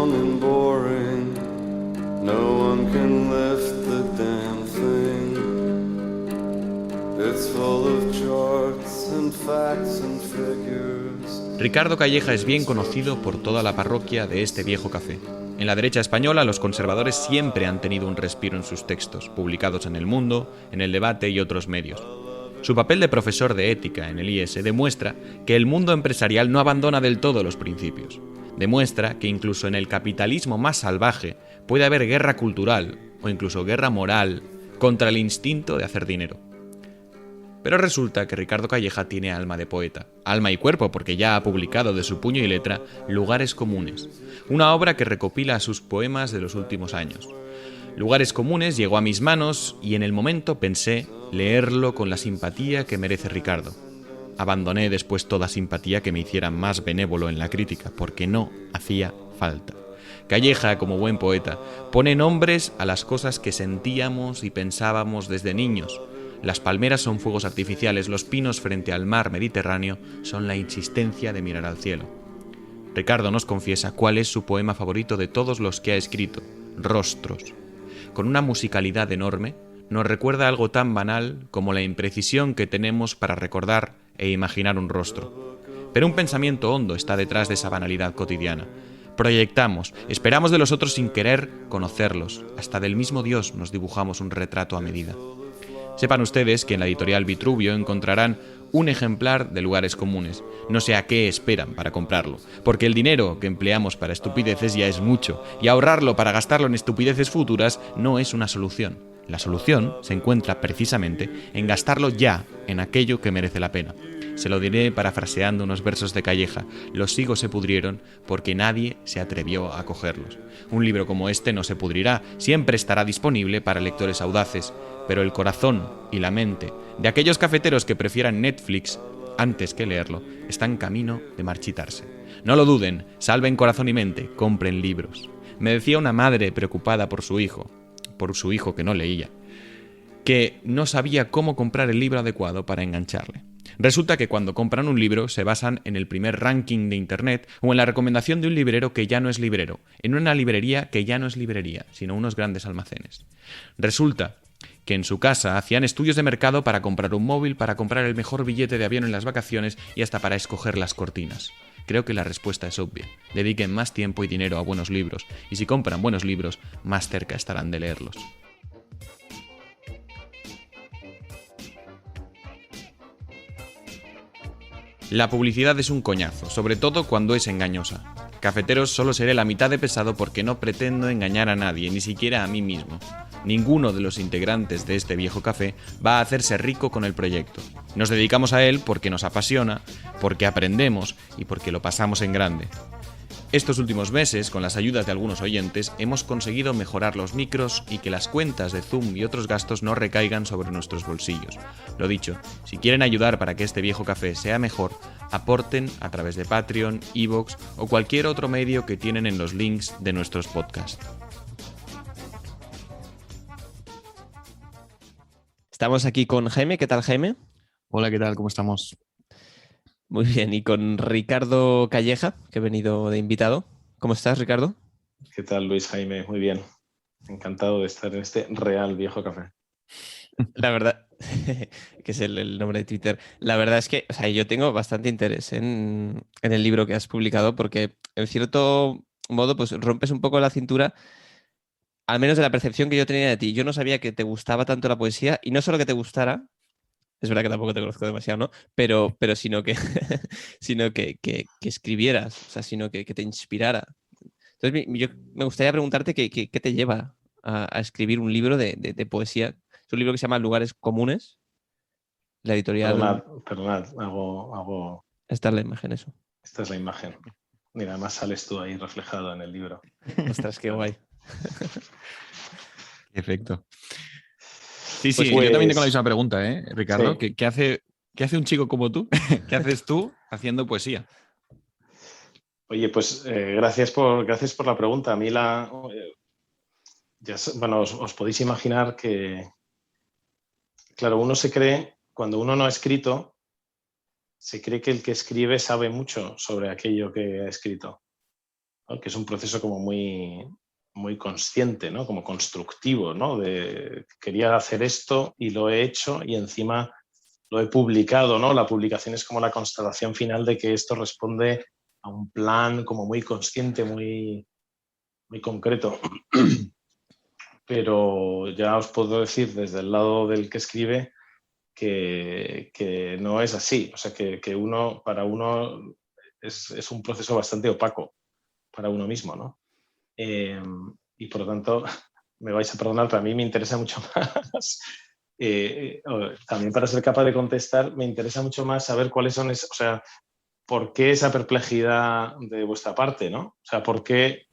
long and boring. No one can lift the damn thing. It's full of charts and facts and figures. Ricardo Calleja es bien conocido por toda la parroquia de este viejo café. En la derecha española, los conservadores siempre han tenido un respiro en sus textos, publicados en El Mundo, en El Debate y otros medios. Su papel de profesor de ética en el IS demuestra que el mundo empresarial no abandona del todo los principios. Demuestra que incluso en el capitalismo más salvaje puede haber guerra cultural o incluso guerra moral contra el instinto de hacer dinero. Pero resulta que Ricardo Calleja tiene alma de poeta, alma y cuerpo, porque ya ha publicado de su puño y letra Lugares Comunes, una obra que recopila sus poemas de los últimos años. Lugares Comunes llegó a mis manos y en el momento pensé leerlo con la simpatía que merece Ricardo. Abandoné después toda simpatía que me hiciera más benévolo en la crítica, porque no hacía falta. Calleja, como buen poeta, pone nombres a las cosas que sentíamos y pensábamos desde niños. Las palmeras son fuegos artificiales, los pinos frente al mar Mediterráneo son la insistencia de mirar al cielo. Ricardo nos confiesa cuál es su poema favorito de todos los que ha escrito, Rostros. Con una musicalidad enorme, nos recuerda algo tan banal como la imprecisión que tenemos para recordar e imaginar un rostro. Pero un pensamiento hondo está detrás de esa banalidad cotidiana. Proyectamos, esperamos de los otros sin querer conocerlos. Hasta del mismo Dios nos dibujamos un retrato a medida. Sepan ustedes que en la editorial Vitruvio encontrarán un ejemplar de Lugares Comunes. No sé a qué esperan para comprarlo, porque el dinero que empleamos para estupideces ya es mucho, y ahorrarlo para gastarlo en estupideces futuras no es una solución. La solución se encuentra precisamente en gastarlo ya en aquello que merece la pena. Se lo diré parafraseando unos versos de Calleja: los higos se pudrieron porque nadie se atrevió a cogerlos. Un libro como este no se pudrirá, siempre estará disponible para lectores audaces, pero el corazón y la mente de aquellos cafeteros que prefieran Netflix antes que leerlo están camino de marchitarse. No lo duden, salven corazón y mente, compren libros. Me decía una madre preocupada por su hijo que no leía, que no sabía cómo comprar el libro adecuado para engancharle. Resulta que cuando compran un libro se basan en el primer ranking de internet o en la recomendación de un librero que ya no es librero, en una librería que ya no es librería, sino unos grandes almacenes. Resulta que en su casa hacían estudios de mercado para comprar un móvil, para comprar el mejor billete de avión en las vacaciones y hasta para escoger las cortinas. Creo que la respuesta es obvia. Dediquen más tiempo y dinero a buenos libros, y si compran buenos libros, más cerca estarán de leerlos. La publicidad es un coñazo, sobre todo cuando es engañosa. Cafeteros, solo seré la mitad de pesado porque no pretendo engañar a nadie, ni siquiera a mí mismo. Ninguno de los integrantes de este viejo café va a hacerse rico con el proyecto. Nos dedicamos a él porque nos apasiona, porque aprendemos y porque lo pasamos en grande. Estos últimos meses, con las ayudas de algunos oyentes, hemos conseguido mejorar los micros y que las cuentas de Zoom y otros gastos no recaigan sobre nuestros bolsillos. Lo dicho, si quieren ayudar para que este viejo café sea mejor, aporten a través de Patreon, iVoox o cualquier otro medio que tienen en los links de nuestros podcasts. Estamos aquí con Jaime. ¿Qué tal, Jaime? Hola, ¿qué tal? ¿Cómo estamos? Muy bien. Y con Ricardo Calleja, que ha venido de invitado. ¿Cómo estás, Ricardo? ¿Qué tal, Luis Jaime? Muy bien. Encantado de estar en este real viejo café. La verdad, que es el nombre de Twitter. La verdad es que, o sea, yo tengo bastante interés en el libro que has publicado porque, en cierto modo, pues rompes un poco la cintura, al menos de la percepción que yo tenía de ti. Yo no sabía que te gustaba tanto la poesía, y no solo que te gustara, es verdad que tampoco te conozco demasiado, ¿no? Pero sino que, sino que escribieras, o sea, sino que te inspirara. Entonces, yo me gustaría preguntarte qué te lleva a escribir un libro de poesía. Es un libro que se llama Lugares Comunes. La editorial... Perdonad, hago... Esta es la imagen, eso. Esta es la imagen. Mira, además sales tú ahí reflejado en el libro. Ostras, qué guay. Perfecto. Sí, Pues, yo también tengo la misma pregunta, Ricardo. Sí. ¿Qué hace un chico como tú? ¿Qué haces tú haciendo poesía? Oye, pues gracias por la pregunta. A mí os podéis imaginar que, claro, uno se cree, cuando uno no ha escrito, se cree que el que escribe sabe mucho sobre aquello que ha escrito. ¿no? Que es un proceso como muy, muy consciente, ¿no? Como constructivo, ¿no? Quería hacer esto y lo he hecho y encima lo he publicado, ¿no? La publicación es como la constatación final de que esto responde a un plan como muy consciente, muy, muy concreto. Pero ya os puedo decir desde el lado del que escribe que no es así. O sea, que para uno es un proceso bastante opaco para uno mismo, ¿no? Y por lo tanto, me vais a perdonar, pero a mí me interesa mucho más, también para ser capaz de contestar, me interesa mucho más saber cuáles son, o sea, por qué esa perplejidad de vuestra parte, ¿no? O sea, por qué,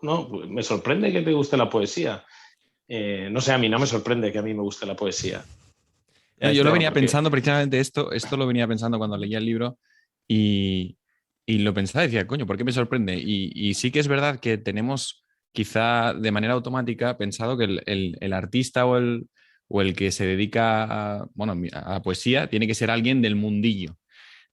no, me sorprende que te guste la poesía. No sé, a mí no me sorprende que a mí me guste la poesía. No, yo lo venía Porque, pensando precisamente esto lo venía pensando cuando leía el libro y, y lo pensaba y decía, coño, ¿por qué me sorprende? Y sí que es verdad que tenemos quizá de manera automática pensado que el artista o el que se dedica a, bueno, a la poesía tiene que ser alguien del mundillo,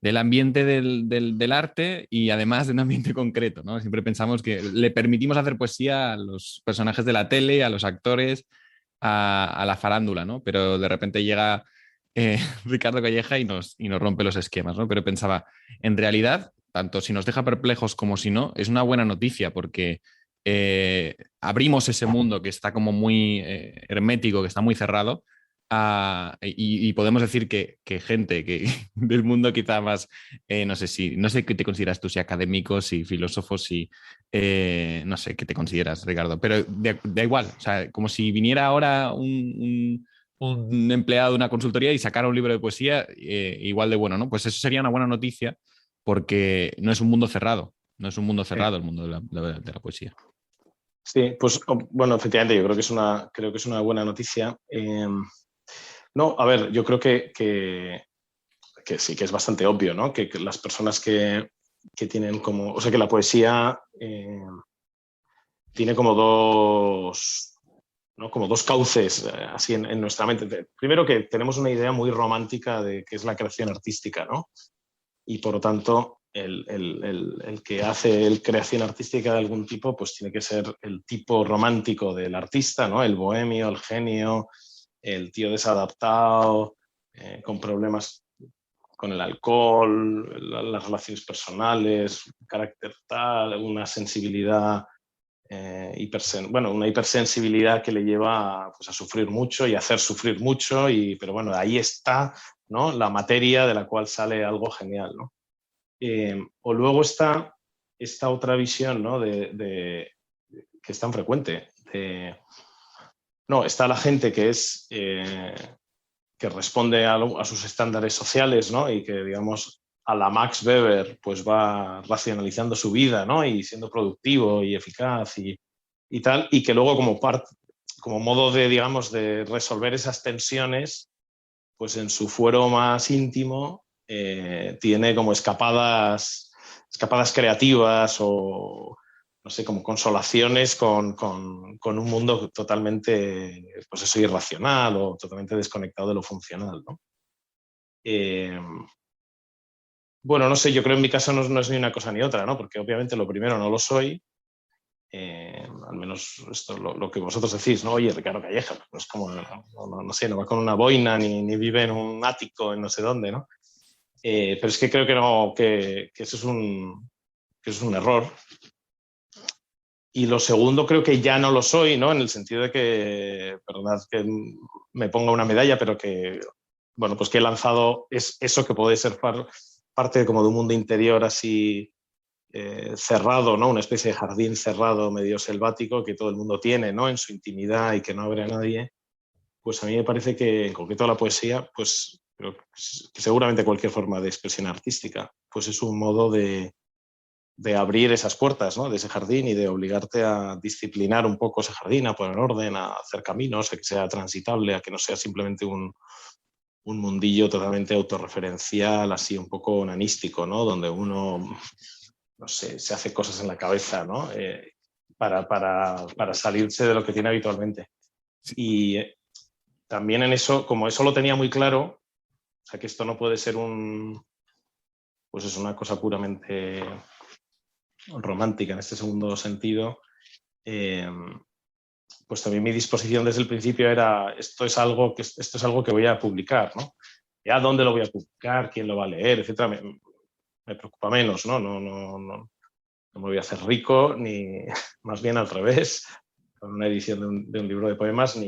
del ambiente del arte y además de un ambiente concreto, ¿no? Siempre pensamos que le permitimos hacer poesía a los personajes de la tele, a los actores, a la farándula, ¿no? Pero de repente llega Ricardo Calleja y nos rompe los esquemas, ¿no? Pero pensaba, en realidad, tanto si nos deja perplejos como si no, es una buena noticia porque abrimos ese mundo que está como muy hermético, que está muy cerrado, y podemos decir que gente del mundo quizá más, no sé qué te consideras tú, si académicos, si filósofos, si, no sé qué te consideras, Ricardo, pero da igual, o sea, como si viniera ahora un empleado de una consultoría y sacara un libro de poesía igual de bueno, ¿no? Pues eso sería una buena noticia porque no es un mundo cerrado, no es un mundo cerrado el mundo de la poesía. sí, pues bueno, efectivamente, yo creo que es una buena noticia. No, a ver, yo creo que sí, que es bastante obvio, ¿no? Que las personas que tienen como, o sea, que la poesía tiene como dos, ¿no? Como dos cauces así en nuestra mente. Primero que tenemos una idea muy romántica de qué es la creación artística, ¿no? Y por lo tanto, el que hace creación artística de algún tipo, pues tiene que ser el tipo romántico del artista, ¿no? El bohemio, el genio, el tío desadaptado, con problemas con el alcohol, las relaciones personales, un carácter tal, una sensibilidad, una hipersensibilidad que le lleva pues, a sufrir mucho y a hacer sufrir mucho, pero bueno, ahí está, ¿no? La materia de la cual sale algo genial, ¿no? O luego está esta otra visión, ¿no? Que es tan frecuente. No, está la gente que es que responde a sus estándares sociales, ¿no? Y que, digamos, a la Max Weber, pues va racionalizando su vida, ¿no? Y siendo productivo y eficaz y tal, y que luego como modo de, digamos, de resolver esas tensiones, pues en su fuero más íntimo tiene como escapadas creativas o, no sé, como consolaciones con un mundo totalmente, pues eso, irracional o totalmente desconectado de lo funcional, ¿no? Bueno, no sé, yo creo en mi caso no es ni una cosa ni otra, ¿no? Porque obviamente lo primero no lo soy, al menos esto lo que vosotros decís, ¿no? Oye, Ricardo Calleja, no es como, no sé, no va con una boina ni vive en un ático en no sé dónde, ¿no? Pero es que creo que no, que eso es un error. Y lo segundo creo que ya no lo soy, ¿no? En el sentido de que, perdonad que me ponga una medalla, pero que, bueno, pues que he lanzado eso que puede ser parte como de un mundo interior así cerrado, ¿no? Una especie de jardín cerrado, medio selvático, que todo el mundo tiene, ¿no? En su intimidad y que no abre a nadie. Pues a mí me parece que, en concreto la poesía, pues que seguramente cualquier forma de expresión artística, pues es un modo de abrir esas puertas, ¿no? De ese jardín y de obligarte a disciplinar un poco ese jardín, a poner orden, a hacer caminos, a que sea transitable, a que no sea simplemente un mundillo totalmente autorreferencial, así un poco onanístico, ¿no? Donde uno, no sé, se hace cosas en la cabeza, ¿no? Para salirse de lo que tiene habitualmente. Y también en eso, como eso lo tenía muy claro, o sea, que esto no puede ser pues es una cosa puramente romántica en este segundo sentido, pues también mi disposición desde el principio era esto es algo que voy a publicar, ¿no? Ya dónde lo voy a publicar, quién lo va a leer, etcétera, me preocupa menos, ¿no? No me voy a hacer rico, ni más bien al revés, con una edición de un libro de poemas,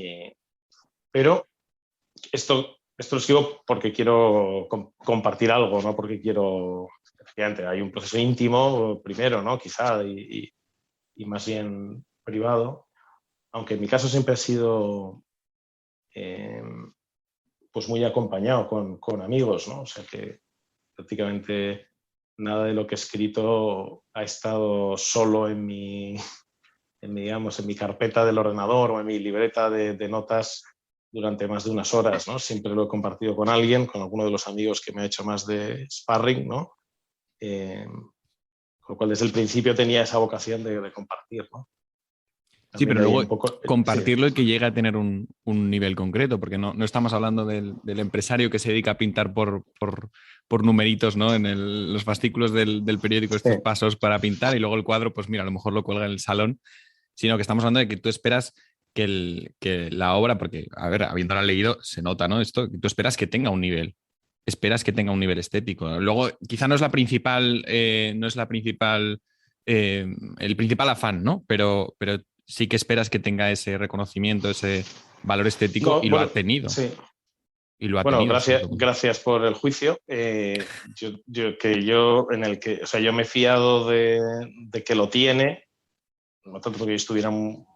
pero esto lo escribo porque quiero compartir algo, no porque quiero... Efectivamente, hay un proceso íntimo primero, ¿no? Quizá, y más bien privado, aunque en mi caso siempre ha sido pues muy acompañado con amigos, ¿no? O sea que prácticamente nada de lo que he escrito ha estado solo en mi carpeta del ordenador o en mi libreta de notas durante más de unas horas, ¿no? Siempre lo he compartido con alguien, con alguno de los amigos que me ha hecho más de sparring, ¿no? Con lo cual desde el principio tenía esa vocación de compartir, ¿no? Sí, También pero hay luego un poco, compartirlo sí. y que llegue a tener un nivel concreto, porque no estamos hablando del empresario que se dedica a pintar por numeritos, ¿no? En los fascículos del periódico, Sí. estos pasos para pintar, y luego el cuadro, pues mira, a lo mejor lo cuelga en el salón, sino que estamos hablando de que tú esperas que la obra, porque, a ver, habiéndola leído, se nota, ¿no? Esto, tú esperas que tenga un nivel. Esperas que tenga un nivel estético. Luego, quizá no es la principal, el principal afán, ¿no? Pero sí que esperas que tenga ese reconocimiento, ese valor estético, No, y lo ha bueno, tenido. sí. Y lo ha Bueno, tenido. gracias por el juicio. Yo me he fiado de que lo tiene, no tanto porque yo estuviera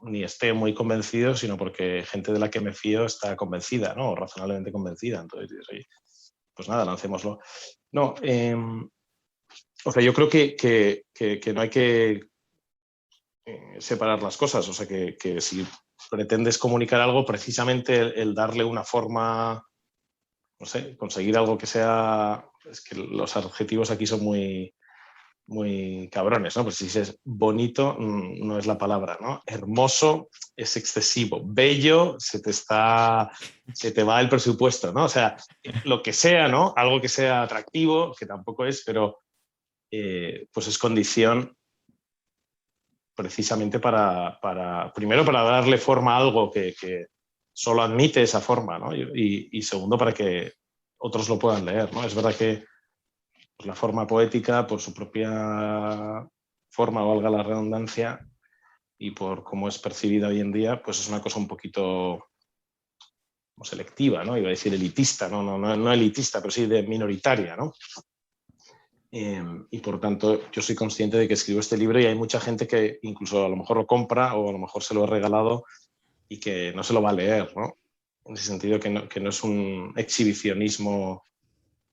ni esté muy convencido, sino porque gente de la que me fío está convencida, ¿no? O razonablemente convencida. Entonces, oye, pues nada, lancémoslo. No, yo creo que no hay que separar las cosas. O sea, que si pretendes comunicar algo, precisamente el darle una forma, no sé, conseguir algo que sea... Es que los adjetivos aquí son muy, muy cabrones, ¿no? Pues si es bonito, no es la palabra, ¿no? Hermoso es excesivo. Bello, se te va el presupuesto, ¿no? O sea, lo que sea, ¿no? Algo que sea atractivo, que tampoco es, pero pues es condición precisamente primero para darle forma a algo que solo admite esa forma, ¿no? Y segundo, para que otros lo puedan leer, ¿no? Es verdad que pues, la forma poética, por su propia forma, valga la redundancia, y por cómo es percibida hoy en día, pues es una cosa un poquito selectiva, ¿no? Iba a decir elitista, no elitista, pero sí de minoritaria, ¿no? Y por tanto, yo soy consciente de que escribo este libro y hay mucha gente que incluso a lo mejor lo compra o a lo mejor se lo he regalado y que no se lo va a leer, ¿no? En ese sentido que no es un exhibicionismo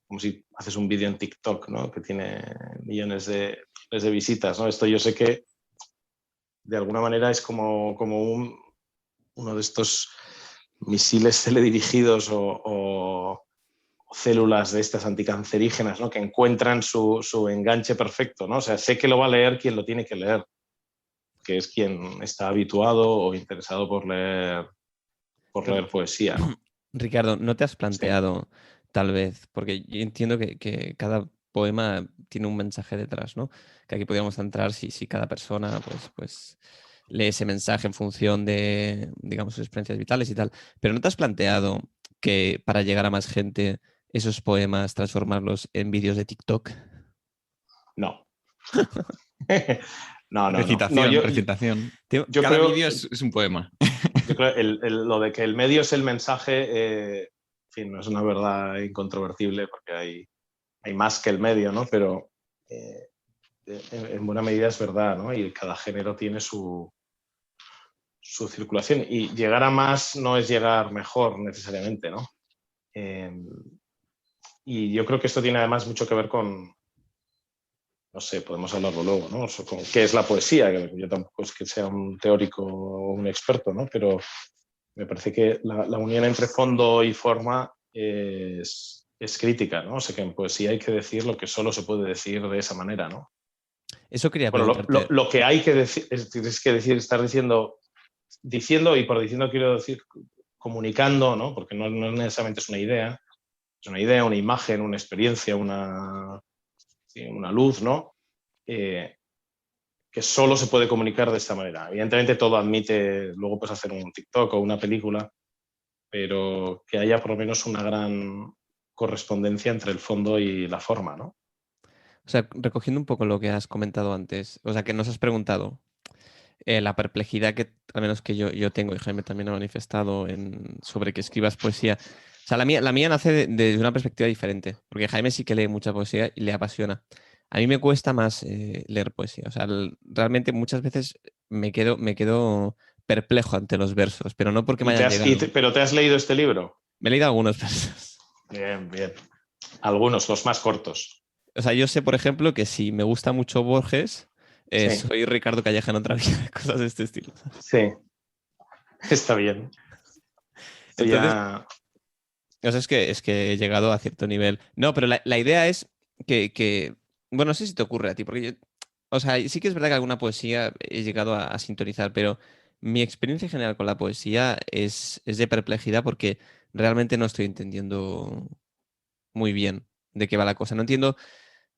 como si haces un vídeo en TikTok, ¿no? Que tiene millones de visitas, ¿no? Esto yo sé que de alguna manera es como uno de estos misiles teledirigidos o células de estas anticancerígenas, ¿no? Que encuentran su enganche perfecto, ¿no? O sea, sé que lo va a leer quien lo tiene que leer, que es quien está habituado o interesado por leer poesía, ¿no? Ricardo, ¿no te has Sí. planteado, tal vez, porque yo entiendo que cada poema tiene un mensaje detrás, ¿no? Que aquí podríamos entrar si cada persona pues lee ese mensaje en función de, digamos, sus experiencias vitales y tal. Pero ¿no te has planteado que para llegar a más gente, esos poemas, transformarlos en vídeos de TikTok? No. No. Recitación, recitación. Yo Cada creo, vídeo es un poema. yo creo lo de que el medio es el mensaje, en fin, no es una verdad incontrovertible porque hay más que el medio, ¿no? Pero en buena medida es verdad, ¿no? Y cada género tiene su circulación. Y llegar a más no es llegar mejor necesariamente, ¿no? Y yo creo que esto tiene además mucho que ver con, no sé, podemos hablarlo luego, ¿no? Con qué es la poesía, que yo tampoco es que sea un teórico o un experto, ¿no? Pero me parece que la unión entre fondo y forma es crítica, ¿no? O sea, que en poesía hay que decir lo que solo se puede decir de esa manera, ¿no? Eso quería Bueno, preguntarte. lo que hay que decir es que decir, estar diciendo, y por diciendo quiero decir comunicando, ¿no? Porque no necesariamente es una idea, una imagen, una experiencia, una luz, ¿no? que solo se puede comunicar de esta manera. Evidentemente todo admite, luego puedes hacer un TikTok o una película, pero que haya por lo menos una gran correspondencia entre el fondo y la forma, ¿no? O sea, recogiendo un poco lo que has comentado antes, o sea, que nos has preguntado, la perplejidad que, al menos que yo tengo, y Jaime también ha manifestado sobre que escribas poesía. O sea, la mía nace de una perspectiva diferente, porque Jaime sí que lee mucha poesía y le apasiona. A mí me cuesta más leer poesía. O sea, realmente muchas veces me quedo perplejo ante los versos, pero no porque me hayan llegado. ¿Pero te has leído este libro? Me he leído algunos versos. Bien, bien. Algunos, los más cortos. O sea, yo sé, por ejemplo, que si me gusta mucho Borges, Sí. soy Ricardo Calleja en otra vida, cosas de este estilo. Sí, está bien. Esto Entonces, ya... o sea, es que he llegado a cierto nivel. No, pero la idea es bueno, no sé si te ocurre a ti, porque o sea, sí que es verdad que alguna poesía he llegado a sintonizar, pero mi experiencia en general con la poesía es de perplejidad porque realmente no estoy entendiendo muy bien de qué va la cosa. No entiendo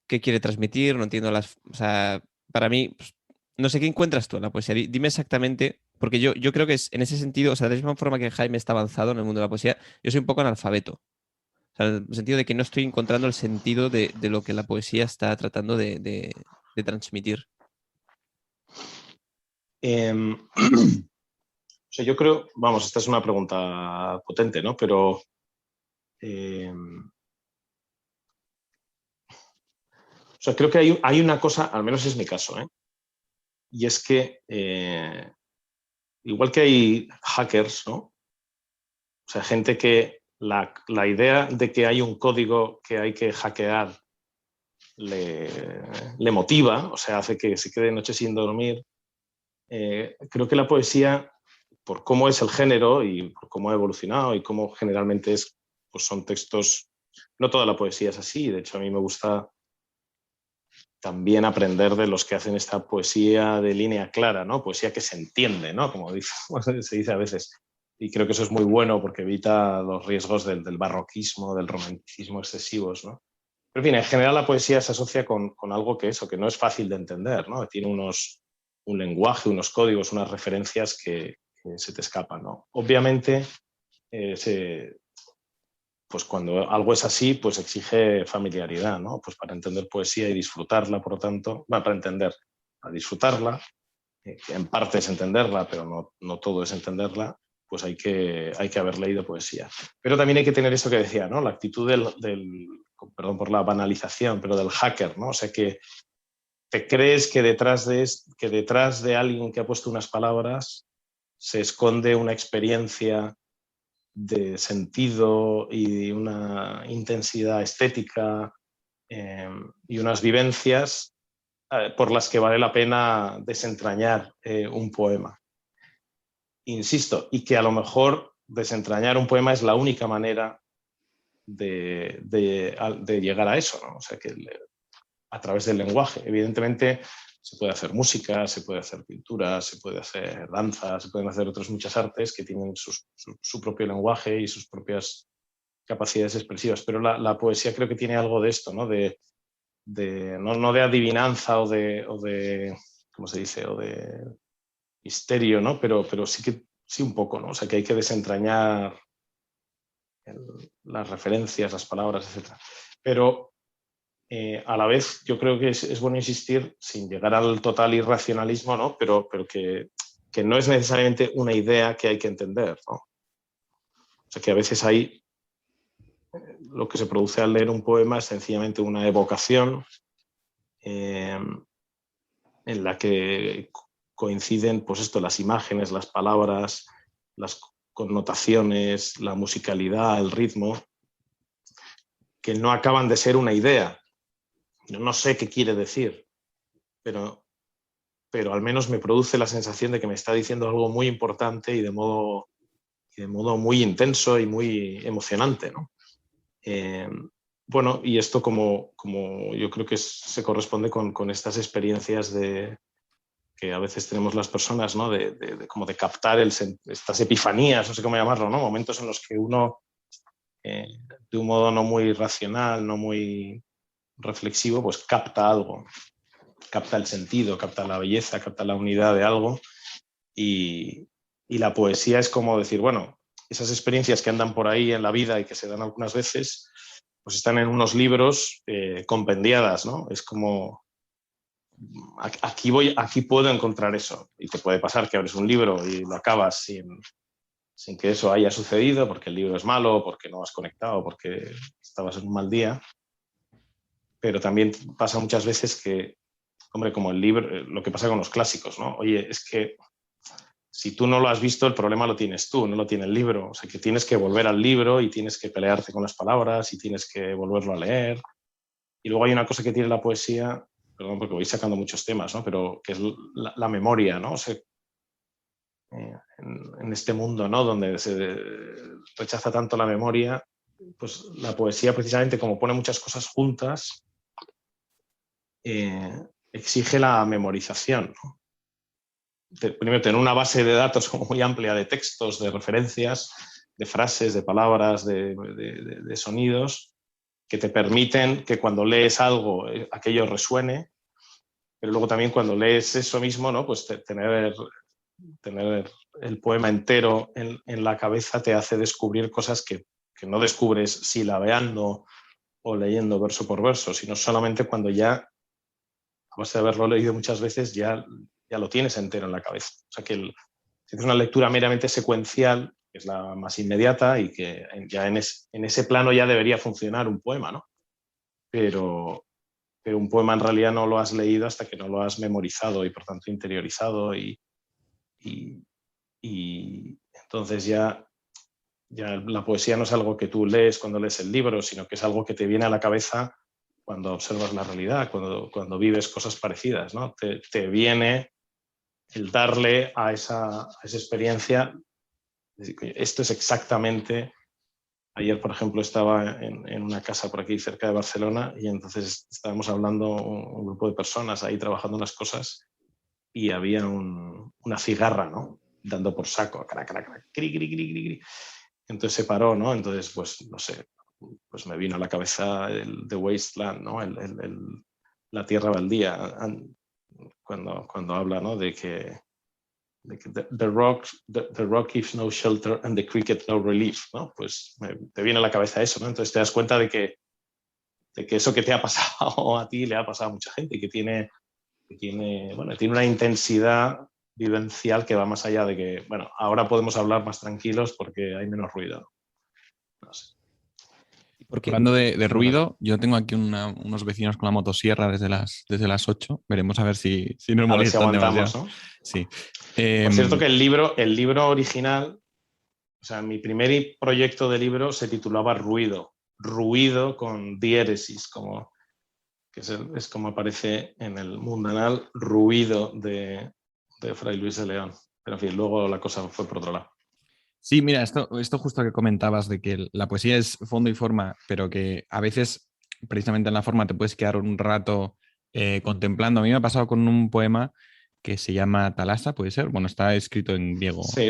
qué quiere transmitir, no entiendo o sea, para mí, pues, no sé qué encuentras tú en la poesía. Dime exactamente, porque yo creo que es en ese sentido, o sea, de la misma forma que Jaime está avanzado en el mundo de la poesía, yo soy un poco analfabeto. O sea, en el sentido de que no estoy encontrando el sentido de lo que la poesía está tratando de transmitir. em, o sea, yo creo, vamos, esta es una pregunta potente, ¿no? Pero o sea, creo que hay una cosa, al menos es mi caso, ¿eh? Y es que igual que hay hackers, ¿no? O sea, gente que la idea de que hay un código que hay que hackear le motiva, o sea, hace que se quede noche sin dormir. Creo que la poesía, por cómo es el género y por cómo ha evolucionado y cómo generalmente es, pues son textos, no toda la poesía es así, de hecho a mí me gusta también aprender de los que hacen esta poesía de línea clara, ¿no? Poesía que se entiende, ¿no? Como se dice a veces. Y creo que eso es muy bueno porque evita los riesgos del barroquismo, del romanticismo excesivos, ¿no? Pero, en fin, en general la poesía se asocia con algo que no es fácil de entender, ¿no? Tiene un lenguaje, unos códigos, unas referencias que se te escapan, ¿no? Obviamente, pues cuando algo es así, pues exige familiaridad, ¿no? Pues para entender poesía y disfrutarla, por lo tanto, bueno, para entender, para disfrutarla, que en parte es entenderla, pero no todo es entenderla, pues hay que haber leído poesía. Pero también hay que tener eso que decía, ¿no? La actitud perdón por la banalización, pero del hacker, ¿no? O sea, que te crees que detrás de alguien que ha puesto unas palabras se esconde una experiencia de sentido y una intensidad estética y unas vivencias por las que vale la pena desentrañar un poema. Insisto, y que a lo mejor desentrañar un poema es la única manera de llegar a eso, ¿no? O sea, que a través del lenguaje. Evidentemente se puede hacer música, se puede hacer pintura, se puede hacer danza, se pueden hacer otras muchas artes que tienen su propio lenguaje y sus propias capacidades expresivas, pero la poesía creo que tiene algo de esto, ¿no? No de adivinanza o de ¿cómo se dice? O de misterio, ¿no? Pero sí un poco, ¿no? O sea, que hay que desentrañar las referencias, las palabras, etc. Pero a la vez yo creo que es bueno insistir, sin llegar al total irracionalismo, ¿no? Pero que no es necesariamente una idea que hay que entender, ¿no? O sea, que a veces hay lo que se produce al leer un poema es sencillamente una evocación en la que coinciden, pues esto, las imágenes, las palabras, las connotaciones, la musicalidad, el ritmo, que no acaban de ser una idea. No sé qué quiere decir, pero al menos me produce la sensación de que me está diciendo algo muy importante y de modo muy intenso y muy emocionante, ¿no? Bueno, y esto como yo creo que se corresponde con estas experiencias que a veces tenemos las personas, ¿no? Como de captar estas epifanías, no sé cómo llamarlo, ¿no? Momentos en los que uno, de un modo no muy racional, no muy reflexivo, pues capta algo. capta el sentido, capta la belleza, capta la unidad de algo. Y la poesía es como decir, bueno, esas experiencias que andan por ahí en la vida y que se dan algunas veces, pues están en unos libros compendiadas, ¿no? Es como, aquí puedo encontrar eso. Y te puede pasar que abres un libro y lo acabas sin que eso haya sucedido, porque el libro es malo, porque no has conectado, porque estabas en un mal día. Pero también pasa muchas veces que, hombre, como el libro, lo que pasa con los clásicos, ¿no? Oye, es que si tú no lo has visto, el problema lo tienes tú, no lo tiene el libro. O sea, que tienes que volver al libro y tienes que pelearte con las palabras y tienes que volverlo a leer. Y luego hay una cosa que tiene la poesía, perdón, porque voy sacando muchos temas, ¿no? Pero que es la memoria, ¿no? O sea, en este mundo, ¿no? Donde se rechaza tanto la memoria, pues la poesía, precisamente, como pone muchas cosas juntas, exige la memorización, ¿no? Primero, tener una base de datos como muy amplia de textos, de referencias, de frases, de palabras, de sonidos, que te permiten que cuando lees algo aquello resuene, pero luego también cuando lees eso mismo, ¿no? Pues tener el poema entero en la cabeza te hace descubrir cosas que no descubres silabeando o leyendo verso por verso, sino solamente cuando ya, a base de haberlo leído muchas veces, ya lo tienes entero en la cabeza. O sea que si es una lectura meramente secuencial, que es la más inmediata y que ya en ese plano ya debería funcionar un poema, ¿no? Pero un poema en realidad no lo has leído hasta que no lo has memorizado y por tanto interiorizado y entonces ya la poesía no es algo que tú lees cuando lees el libro, sino que es algo que te viene a la cabeza cuando observas la realidad, cuando vives cosas parecidas, ¿no? Te viene el darle a esa experiencia. Esto es exactamente... Ayer, por ejemplo, estaba en una casa por aquí cerca de Barcelona y entonces estábamos hablando un grupo de personas ahí trabajando unas cosas y había una cigarra, ¿no? Dando por saco, crac, crac, crac, cri, cri, cri, cri, cri. Entonces se paró, ¿no? Entonces, pues, no sé, pues me vino a la cabeza el The Wasteland, ¿no? La tierra baldía, cuando habla, ¿no? De que the rock gives no shelter and the cricket no relief, ¿no? Pues te viene a la cabeza eso, ¿no? Entonces te das cuenta de que eso que te ha pasado a ti le ha pasado a mucha gente y que tiene una intensidad vivencial que va más allá de que, bueno, ahora podemos hablar más tranquilos porque hay menos ruido. No sé. Hablando de ruido, yo tengo aquí unos vecinos con la motosierra desde las 8. Veremos a ver si nos A ver si molestan aguantamos, demasiado. ¿no? Sí. Por cierto que el libro original, o sea, mi primer proyecto de libro se titulaba Ruido con diéresis, que es como aparece en el mundanal Ruido de Fray Luis de León. Pero en fin, luego la cosa fue por otro lado. Sí, mira, esto justo que comentabas de que la poesía es fondo y forma, pero que a veces, precisamente en la forma, te puedes quedar un rato contemplando. A mí me ha pasado con un poema que se llama Talasa, ¿puede ser? Bueno, está escrito en griego. Sí,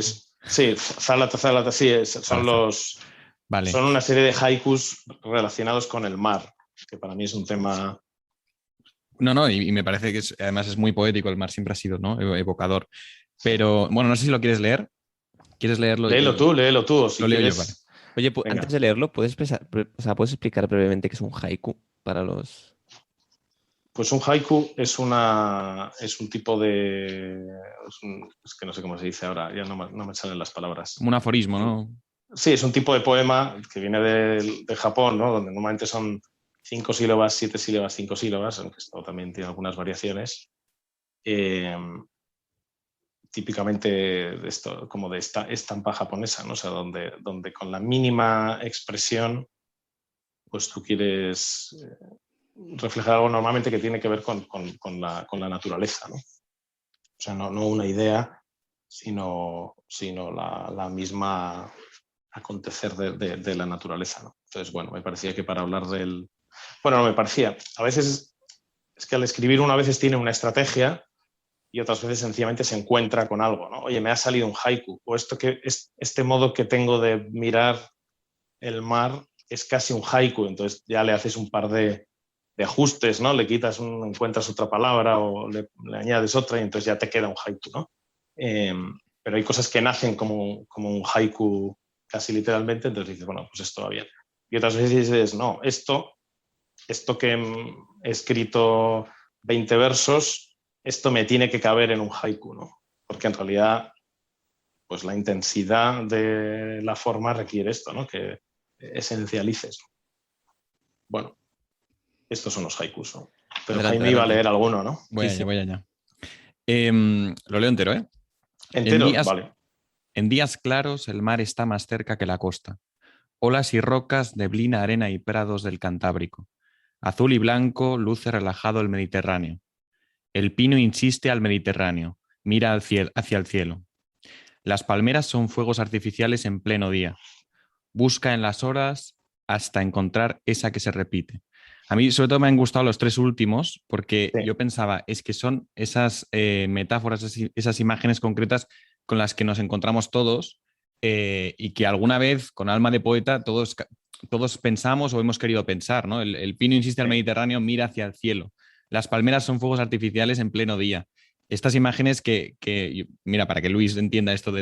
Zálata, sí, Vale. Son una serie de haikus relacionados con el mar, que para mí es un tema... No, y me parece que además es muy poético, el mar siempre ha sido, ¿no? Evocador. Pero, bueno, no sé si lo quieres leer. ¿Quieres leerlo? Léelo tú, si lo leo quieres... yo, vale. Oye, antes de leerlo, ¿puedes explicar brevemente qué es un haiku para los...? Pues un haiku es un tipo de... Es que no sé cómo se dice ahora, ya no me salen las palabras. Como un aforismo, ¿no? Sí, es un tipo de poema que viene de Japón, ¿no? Donde normalmente son 5 sílabas, 7 sílabas, 5 sílabas, aunque esto también tiene algunas variaciones. Típicamente de esto, como de esta estampa japonesa, ¿no? O sea, donde con la mínima expresión, pues tú quieres reflejar algo normalmente que tiene que ver con la naturaleza, ¿no? O sea, no una idea, sino la misma acontecer de la naturaleza, ¿no? Entonces, bueno, me parecía que para hablar del... Bueno, no me parecía. A veces es que al escribir uno a veces tiene una estrategia y otras veces sencillamente se encuentra con algo, ¿no? Oye, me ha salido un haiku, o este modo que tengo de mirar el mar es casi un haiku, entonces ya le haces un par de ajustes, ¿no? Le quitas encuentras otra palabra o le añades otra y entonces ya te queda un haiku, ¿no? Pero hay cosas que nacen como un haiku casi literalmente, entonces dices, bueno, pues esto va bien. Y otras veces dices, no, esto que he escrito 20 versos, esto me tiene que caber en un haiku, ¿no? Porque en realidad, pues la intensidad de la forma requiere esto, ¿no? Que esencialices. Bueno, estos son los haikus, ¿no? Pero Adelante, Jaime iba a adelante. leer alguno, ¿no? Voy Sí, allá, sí. voy allá. Lo leo entero, ¿eh? Entero, vale. En días claros el mar está más cerca que la costa. Olas y rocas, neblina, arena y prados del Cantábrico. Azul y blanco luce relajado el Mediterráneo. El pino insiste al Mediterráneo, mira hacia el cielo. Las palmeras son fuegos artificiales en pleno día. Busca en las horas hasta encontrar esa que se repite. A mí sobre todo me han gustado los tres últimos porque Sí. yo pensaba, es que son esas metáforas, esas imágenes concretas con las que nos encontramos todos y que alguna vez con alma de poeta todos pensamos o hemos querido pensar, ¿no? El pino insiste al Sí. Mediterráneo, mira hacia el cielo. Las palmeras son fuegos artificiales en pleno día. Estas imágenes mira, para que Luis entienda esto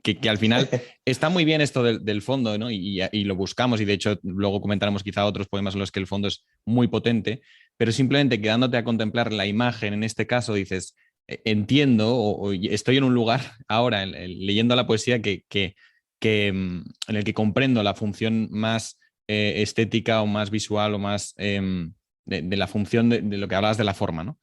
que al final está muy bien esto del fondo, ¿no? Y lo buscamos y de hecho luego comentaremos quizá otros poemas en los que el fondo es muy potente, pero simplemente quedándote a contemplar la imagen, en este caso dices, entiendo o estoy en un lugar ahora leyendo la poesía en el que comprendo la función más estética o más visual o más de la función de lo que hablabas de la forma, ¿no?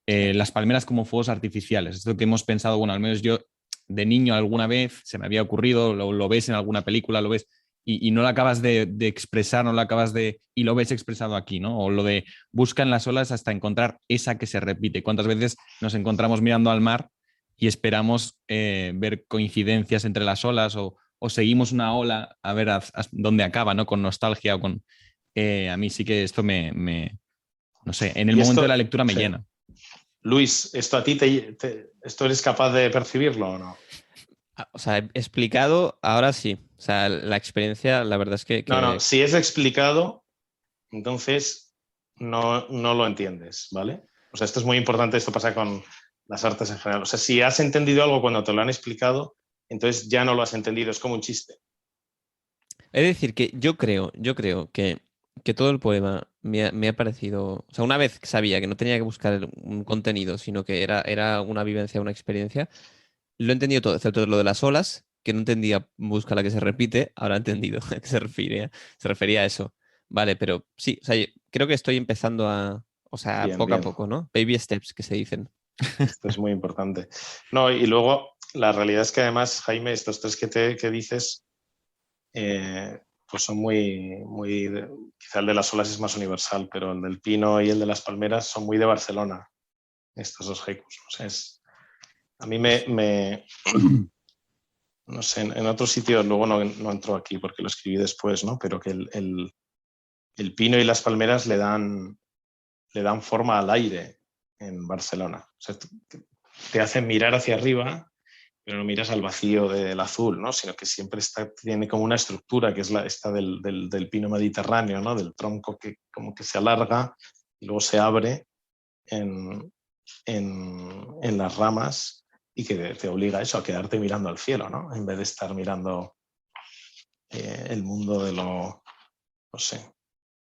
Las palmeras como fuegos artificiales, esto que hemos pensado, bueno, al menos yo de niño alguna vez se me había ocurrido, lo ves en alguna película, lo ves y no lo acabas de expresar, no lo acabas y lo ves expresado aquí, ¿no? O lo de busca en las olas hasta encontrar esa que se repite. ¿Cuántas veces nos encontramos mirando al mar y esperamos ver coincidencias entre las olas o seguimos una ola a ver dónde acaba, ¿no? Con nostalgia o con... a mí sí que esto no sé, en el Y momento de esto, la lectura me sí. llena. Luis, ¿esto a ti esto eres capaz de percibirlo o no? O sea, explicado, ahora sí. O sea, la experiencia, la verdad es que... No, si es explicado, entonces no lo entiendes, ¿vale? O sea, esto es muy importante, esto pasa con las artes en general. O sea, si has entendido algo cuando te lo han explicado, entonces ya no lo has entendido, es como un chiste. Es decir, que yo creo que todo el poema me ha parecido... O sea, una vez que sabía que no tenía que buscar un contenido, sino que era una vivencia, una experiencia, lo he entendido todo, excepto lo de las olas, que no entendía busca la que se repite, ahora he entendido a qué se refería a eso. Vale, pero sí, o sea, creo que estoy empezando o sea, Bien, poco a bien. poco, ¿no? Baby steps que se dicen. Esto es muy importante. No, y luego la realidad es que además, Jaime, estos tres que dices, pues son quizá el de las olas es más universal, pero el del pino y el de las palmeras son muy de Barcelona, estos dos haikus. O sea, a mí no sé, en otros sitios, luego no entro aquí porque lo escribí después, ¿no? Pero que el pino y las palmeras le dan forma al aire en Barcelona. O sea, te hacen mirar hacia arriba, pero no miras al vacío del azul, ¿no? Sino que siempre tiene como una estructura que es esta del pino mediterráneo, ¿no? Del tronco que como que se alarga y luego se abre en las ramas y que te obliga a eso, a quedarte mirando al cielo, ¿no? En vez de estar mirando el mundo de lo, no sé,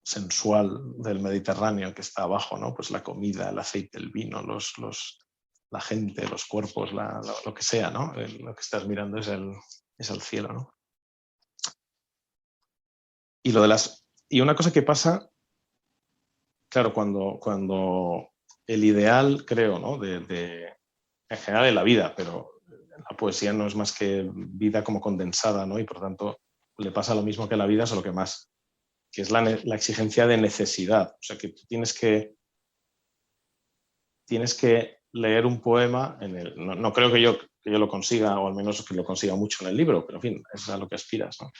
sensual del Mediterráneo que está abajo, ¿no? Pues la comida, el aceite, el vino, la gente, los cuerpos, lo que sea, ¿no? Lo que estás mirando es el cielo, ¿no? Y una cosa que pasa, claro, cuando el ideal, creo, ¿no? En general de la vida, pero la poesía no es más que vida como condensada, ¿no? Y por tanto le pasa lo mismo que a la vida, solo que más, que es la exigencia de necesidad. O sea, que tú tienes que leer un poema, no creo que yo lo consiga, o al menos que lo consiga mucho en el libro, pero en fin, es a lo que aspiras, ¿no?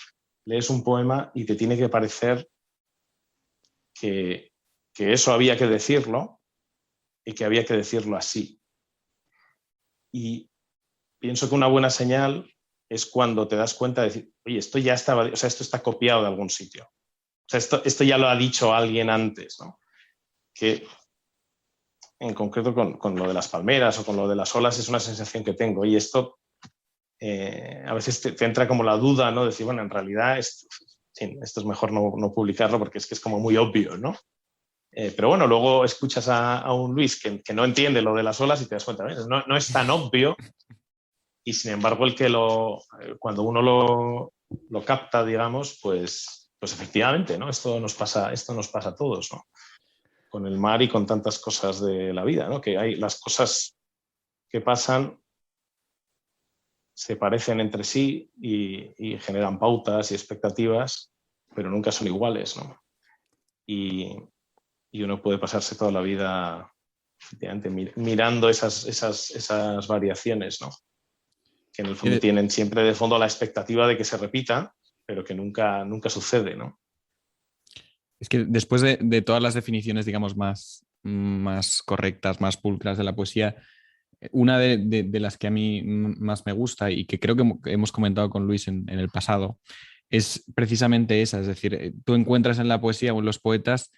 Lees un poema y te tiene que parecer que eso había que decirlo y que había que decirlo así. Y pienso que una buena señal es cuando te das cuenta de decir, oye, esto ya estaba, o sea, esto está copiado de algún sitio. O sea, esto ya lo ha dicho alguien antes, ¿no? que en concreto con lo de las palmeras o con lo de las olas es una sensación que tengo. Y esto a veces te entra como la duda, ¿no? Decir, bueno, en realidad esto es mejor no publicarlo porque es como muy obvio, ¿no? Pero bueno, luego escuchas a un Luis que no entiende lo de las olas y te das cuenta, no es tan obvio, y sin embargo cuando uno lo capta, digamos, pues efectivamente, ¿no? Esto nos pasa a todos, ¿no? Con el mar y con tantas cosas de la vida, ¿no? Que hay las cosas que pasan se parecen entre sí y generan pautas y expectativas, pero nunca son iguales, ¿no? Y uno puede pasarse toda la vida mirando esas variaciones, ¿no? Que en el fondo tienen siempre de fondo la expectativa de que se repita, pero que nunca sucede, ¿no? Es que después de todas las definiciones, digamos, más correctas, más pulcras de la poesía, una de las que a mí más me gusta y que creo que hemos comentado con Luis en el pasado, es precisamente esa. Es decir, tú encuentras en la poesía o en los poetas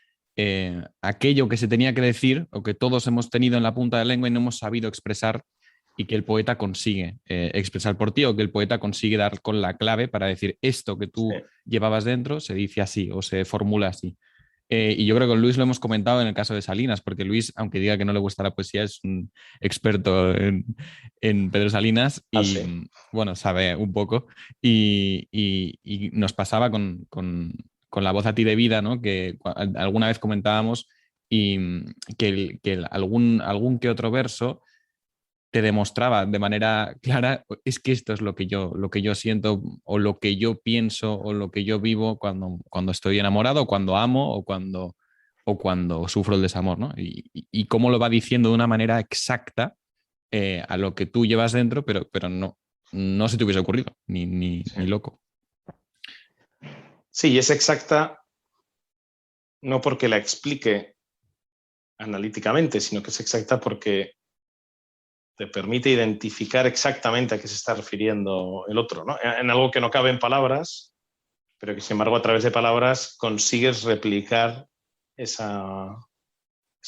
aquello que se tenía que decir o que todos hemos tenido en la punta de la lengua y no hemos sabido expresar, y que el poeta consigue expresar por ti, o que el poeta consigue dar con la clave para decir esto que tú llevabas dentro se dice así o se formula así. Y yo creo que con Luis lo hemos comentado en el caso de Salinas, porque Luis, aunque diga que no le gusta la poesía, es un experto en Pedro Salinas y, bueno, sabe un poco. Y nos pasaba con La voz a ti de vida, ¿no? Que alguna vez comentábamos, y que algún que otro verso te demostraba de manera clara, es que esto es lo que yo siento, o lo que yo pienso, o lo que yo vivo cuando estoy enamorado, cuando amo, o cuando sufro el desamor, ¿no? Y cómo lo va diciendo de una manera exacta a lo que tú llevas dentro, pero no se te hubiese ocurrido, ni loco. Sí, es exacta no porque la explique analíticamente, sino que es exacta porque te permite identificar exactamente a qué se está refiriendo el otro, ¿no? En algo que no cabe en palabras, pero que sin embargo a través de palabras consigues replicar esa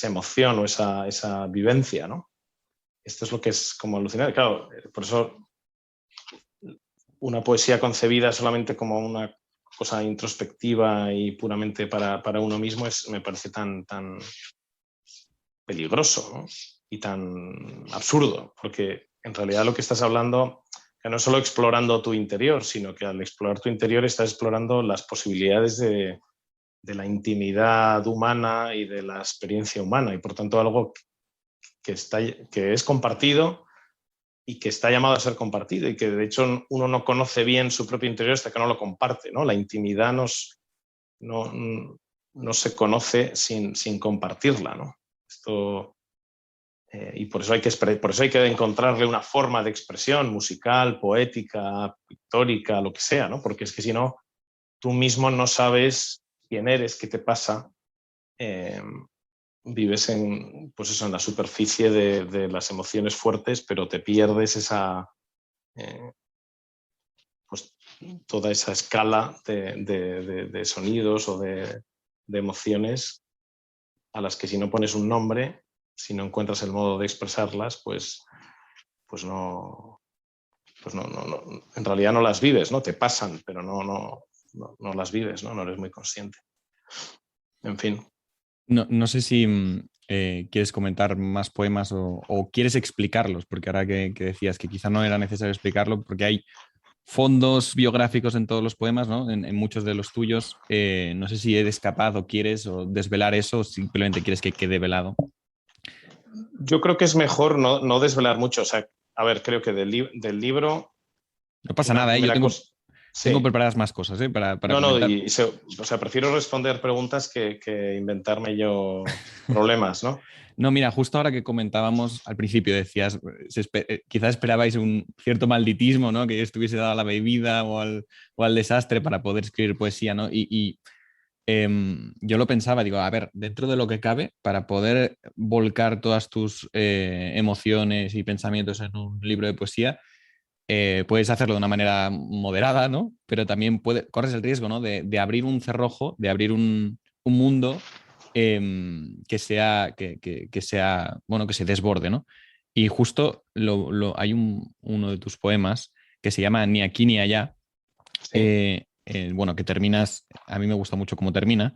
emoción o esa vivencia, ¿no? Esto es lo que es como alucinante. Claro, por eso una poesía concebida solamente como una cosa introspectiva y puramente para uno mismo me parece tan peligroso, ¿no? Y tan absurdo, porque en realidad lo que estás hablando, que no es solo explorando tu interior, sino que al explorar tu interior estás explorando las posibilidades de la intimidad humana y de la experiencia humana, y por tanto algo que es compartido y que está llamado a ser compartido, y que de hecho uno no conoce bien su propio interior hasta que no lo comparte, ¿no? La intimidad no se conoce sin compartirla, ¿no? Esto... y por eso hay que encontrarle una forma de expresión musical, poética, pictórica, lo que sea, ¿no? Porque es que si no, tú mismo no sabes quién eres, qué te pasa. Vives en la superficie de las emociones fuertes, pero te pierdes toda esa escala de sonidos o de emociones a las que si no pones un nombre, si no encuentras el modo de expresarlas, pues no, en realidad no las vives, ¿no? Te pasan, pero no las vives, ¿no? No eres muy consciente. En fin. No sé si quieres comentar más poemas o quieres explicarlos, porque ahora que decías que quizá no era necesario explicarlo, porque hay fondos biográficos en todos los poemas, ¿no? En muchos de los tuyos. No sé si eres capaz o quieres o desvelar eso, o simplemente quieres que quede velado. Yo creo que es mejor no desvelar mucho. O sea, a ver, creo que del libro... No pasa nada, yo tengo Sí. preparadas más cosas, para comentar. Prefiero responder preguntas que inventarme yo problemas, ¿no? No, mira, justo ahora que comentábamos al principio, decías, quizás esperabais un cierto malditismo, ¿no? Que estuviese dado a la bebida o al desastre para poder escribir poesía, ¿no? Yo lo pensaba, digo, a ver, dentro de lo que cabe, para poder volcar todas tus emociones y pensamientos en un libro de poesía, puedes hacerlo de una manera moderada, ¿no? Pero también corres el riesgo, ¿no? De abrir un cerrojo, de abrir un mundo que sea, bueno, que se desborde, ¿no? Y justo hay uno de tus poemas que se llama Ni aquí ni allá, Sí. bueno, que terminas, a mí me gusta mucho cómo termina,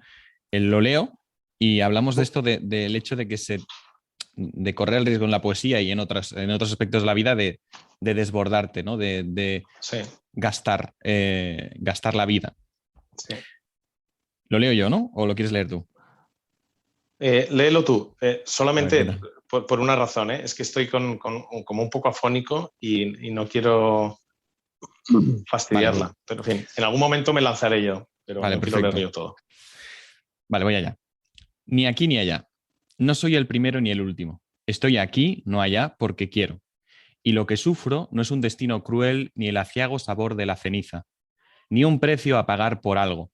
lo leo y hablamos de esto, del hecho de correr el riesgo en la poesía y en otros aspectos de la vida de desbordarte, ¿no? De Sí, gastar la vida. sí. Lo leo yo, ¿no? ¿O lo quieres leer tú? Léelo tú, A ver, ¿qué solamente tal? por una razón, es que estoy como un poco afónico y no quiero Vale, fastidiarla. Pero en fin, en algún momento me lanzaré yo, pero vale, no quiero leer perfecto. yo todo. Vale, voy allá. Ni aquí ni allá. No soy el primero ni el último. Estoy aquí, no allá, porque quiero. Y lo que sufro no es un destino cruel ni el aciago sabor de la ceniza, ni un precio a pagar por algo,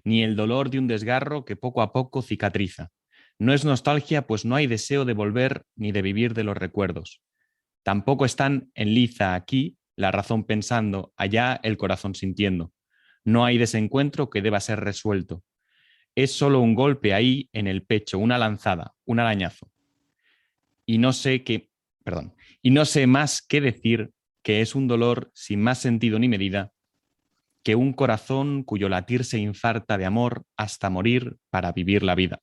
ni el dolor de un desgarro que poco a poco cicatriza. No es nostalgia, pues no hay deseo de volver ni de vivir de los recuerdos. Tampoco están en liza aquí la razón pensando, allá el corazón sintiendo. No hay desencuentro que deba ser resuelto. Es solo un golpe ahí en el pecho, una lanzada, un arañazo. Y no sé qué, perdón, y no sé más qué decir que es un dolor sin más sentido ni medida que un corazón cuyo latir se infarta de amor hasta morir para vivir la vida.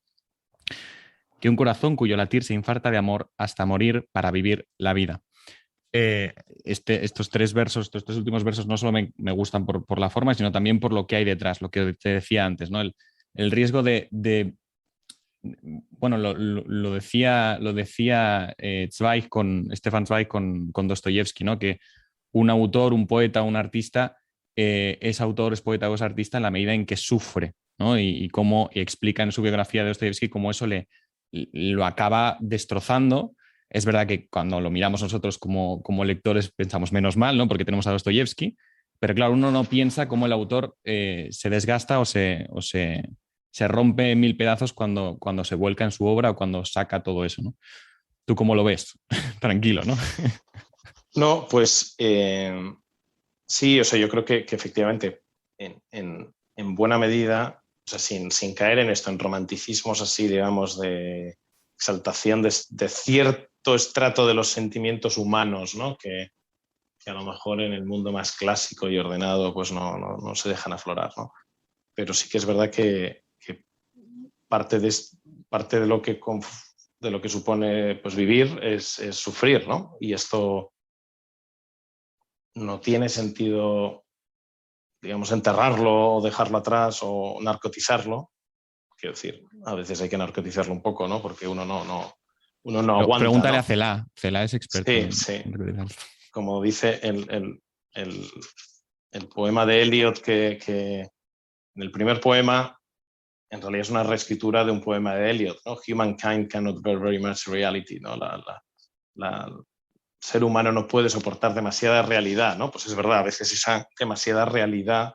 Que un corazón cuyo latir se infarta de amor hasta morir para vivir la vida. Estos tres versos, estos tres últimos versos, no solo me gustan por la forma, sino también por lo que hay detrás, lo que te decía antes, ¿no? El riesgo bueno, lo decía Zweig Stefan Zweig con Dostoyevsky, ¿no? Que un autor, un poeta, un artista es autor, es poeta o es artista en la medida en que sufre, ¿no? Y cómo explica en su biografía de Dostoyevsky cómo eso lo acaba destrozando. Es verdad que cuando lo miramos nosotros como lectores pensamos menos mal, ¿no? Porque tenemos a Dostoyevsky, pero claro, uno no piensa cómo el autor se desgasta se rompe en mil pedazos cuando se vuelca en su obra o cuando saca todo eso, ¿no? ¿Tú cómo lo ves? Tranquilo, ¿no? No, pues sí, o sea, yo creo que efectivamente, en buena medida, o sea, sin caer en esto, en romanticismos así, digamos, de exaltación de cierto estrato de los sentimientos humanos, ¿no? Que a lo mejor en el mundo más clásico y ordenado pues no se dejan aflorar, ¿no? Pero sí que es verdad que parte de lo que supone pues, vivir es sufrir, ¿no? Y esto no tiene sentido, digamos, enterrarlo o dejarlo atrás o narcotizarlo. Quiero decir, a veces hay que narcotizarlo un poco, ¿no? Porque uno no aguanta, Pregúntale a ¿no? Celá. Celá es experto Sí, en sí. recuperar. Como dice el poema de Eliot, que en el primer poema en realidad es una reescritura de un poema de Eliot, ¿no? Humankind cannot bear very much reality, ¿no? El ser humano no puede soportar demasiada realidad, ¿no? Pues es verdad, a veces esa demasiada realidad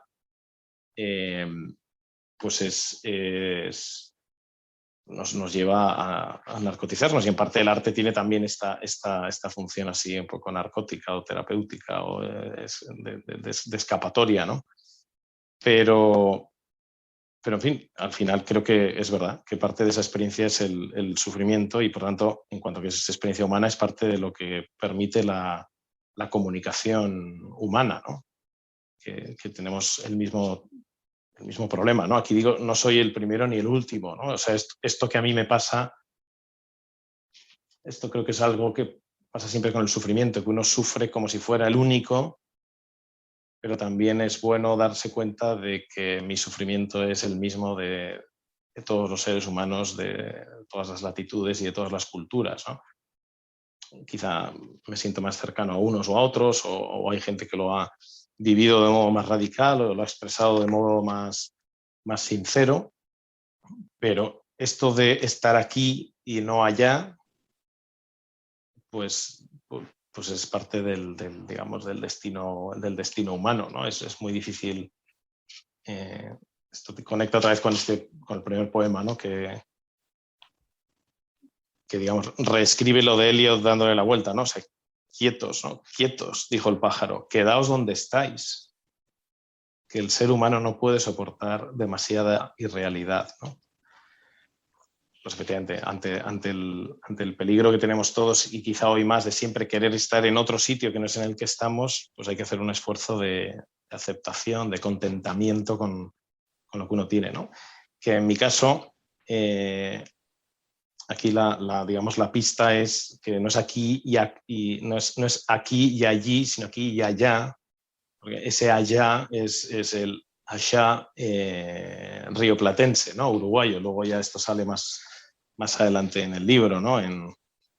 pues nos lleva a narcotizarnos, y en parte el arte tiene también esta función así un poco narcótica o terapéutica o de escapatoria, ¿no? Pero en fin, al final creo que es verdad que parte de esa experiencia es el sufrimiento, y por tanto, en cuanto a que es experiencia humana, es parte de lo que permite la comunicación humana, ¿no? Que tenemos el mismo problema, ¿no? Aquí digo, no soy el primero ni el último, ¿no? O sea, esto que a mí me pasa, esto creo que es algo que pasa siempre con el sufrimiento, que uno sufre como si fuera el único, pero también es bueno darse cuenta de que mi sufrimiento es el mismo de todos los seres humanos, de todas las latitudes y de todas las culturas, ¿no? Quizá me siento más cercano a unos o a otros, o hay gente que lo ha vivido de modo más radical o lo ha expresado de modo más sincero, pero esto de estar aquí y no allá, pues es parte digamos, del destino humano, ¿no? Es muy difícil. Esto te conecta otra vez con el primer poema, ¿no? Que digamos, reescribe lo de Eliot dándole la vuelta, ¿no? O sea, quietos, ¿no? Quietos, dijo el pájaro, quedaos donde estáis, que el ser humano no puede soportar demasiada irrealidad, ¿no? pues efectivamente, ante el peligro que tenemos todos y quizá hoy más de siempre querer estar en otro sitio que no es en el que estamos, pues hay que hacer un esfuerzo de aceptación, de contentamiento con lo que uno tiene, ¿no? Que en mi caso, aquí digamos, la pista es que no es aquí no es aquí y allí, sino aquí y allá, porque ese allá es el allá rioplatense, ¿no? Uruguayo. Luego ya esto sale más adelante en el libro, ¿no? En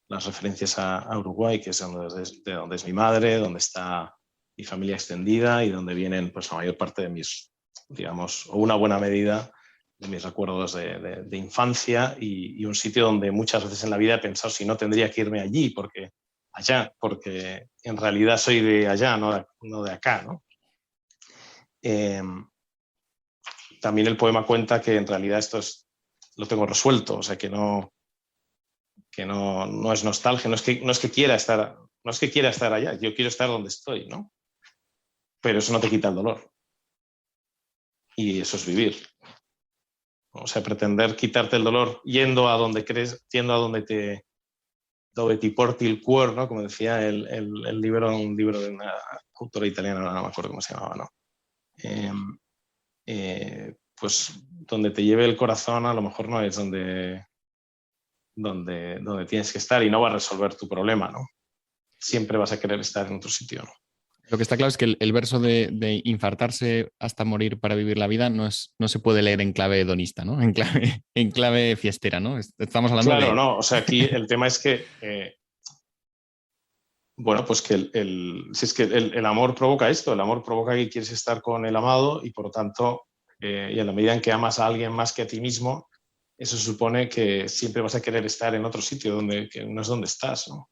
las referencias a Uruguay, que es de donde es mi madre, donde está mi familia extendida y donde vienen pues, la mayor parte de mis, digamos, o una buena medida de mis recuerdos de infancia y un sitio donde muchas veces en la vida he pensado si no tendría que irme allí, porque en realidad soy de allá, no de acá, ¿no? También el poema cuenta que en realidad lo tengo resuelto, o sea que no es nostalgia, no es que quiera estar allá, yo quiero estar donde estoy, ¿no? Pero eso no te quita el dolor. Y eso es vivir. O sea, pretender quitarte el dolor yendo a donde crees, yendo a donde ti porti il cuore, ¿no? Como decía un libro de una autora italiana, no me acuerdo cómo se llamaba, ¿no? Pues donde te lleve el corazón a lo mejor no es donde tienes que estar y no va a resolver tu problema, ¿no? Siempre vas a querer estar en otro sitio, ¿no? Lo que está claro es que el verso de infartarse hasta morir para vivir la vida no se puede leer en clave hedonista, ¿no? En clave fiestera, ¿no? Estamos hablando Claro, de... no, o sea, aquí el tema es que, bueno, pues que si es que el amor provoca esto, el amor provoca que quieres estar con el amado y por lo tanto, y en la medida en que amas a alguien más que a ti mismo, eso supone que siempre vas a querer estar en otro sitio que no es donde estás, ¿no?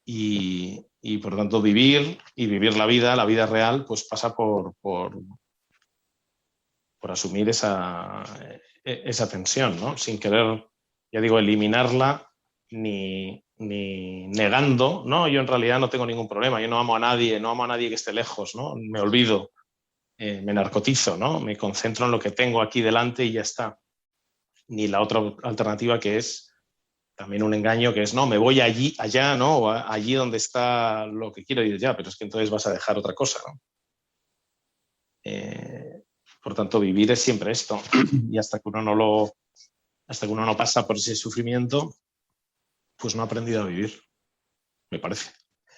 Y por lo tanto vivir la vida real, pues pasa por asumir esa tensión, ¿no? Sin querer, ya digo, eliminarla ni negando, ¿no? Yo en realidad no tengo ningún problema, yo no amo a nadie que esté lejos, ¿no? Me olvido, me narcotizo, ¿no? Me concentro en lo que tengo aquí delante y ya está. Ni la otra alternativa que es también un engaño, que es, no, me voy allá, ¿no? O allí donde está lo que quiero ir ya, pero es que entonces vas a dejar otra cosa, ¿no? Por tanto, vivir es siempre esto. Y hasta que uno no pasa por ese sufrimiento, pues no ha aprendido a vivir, me parece.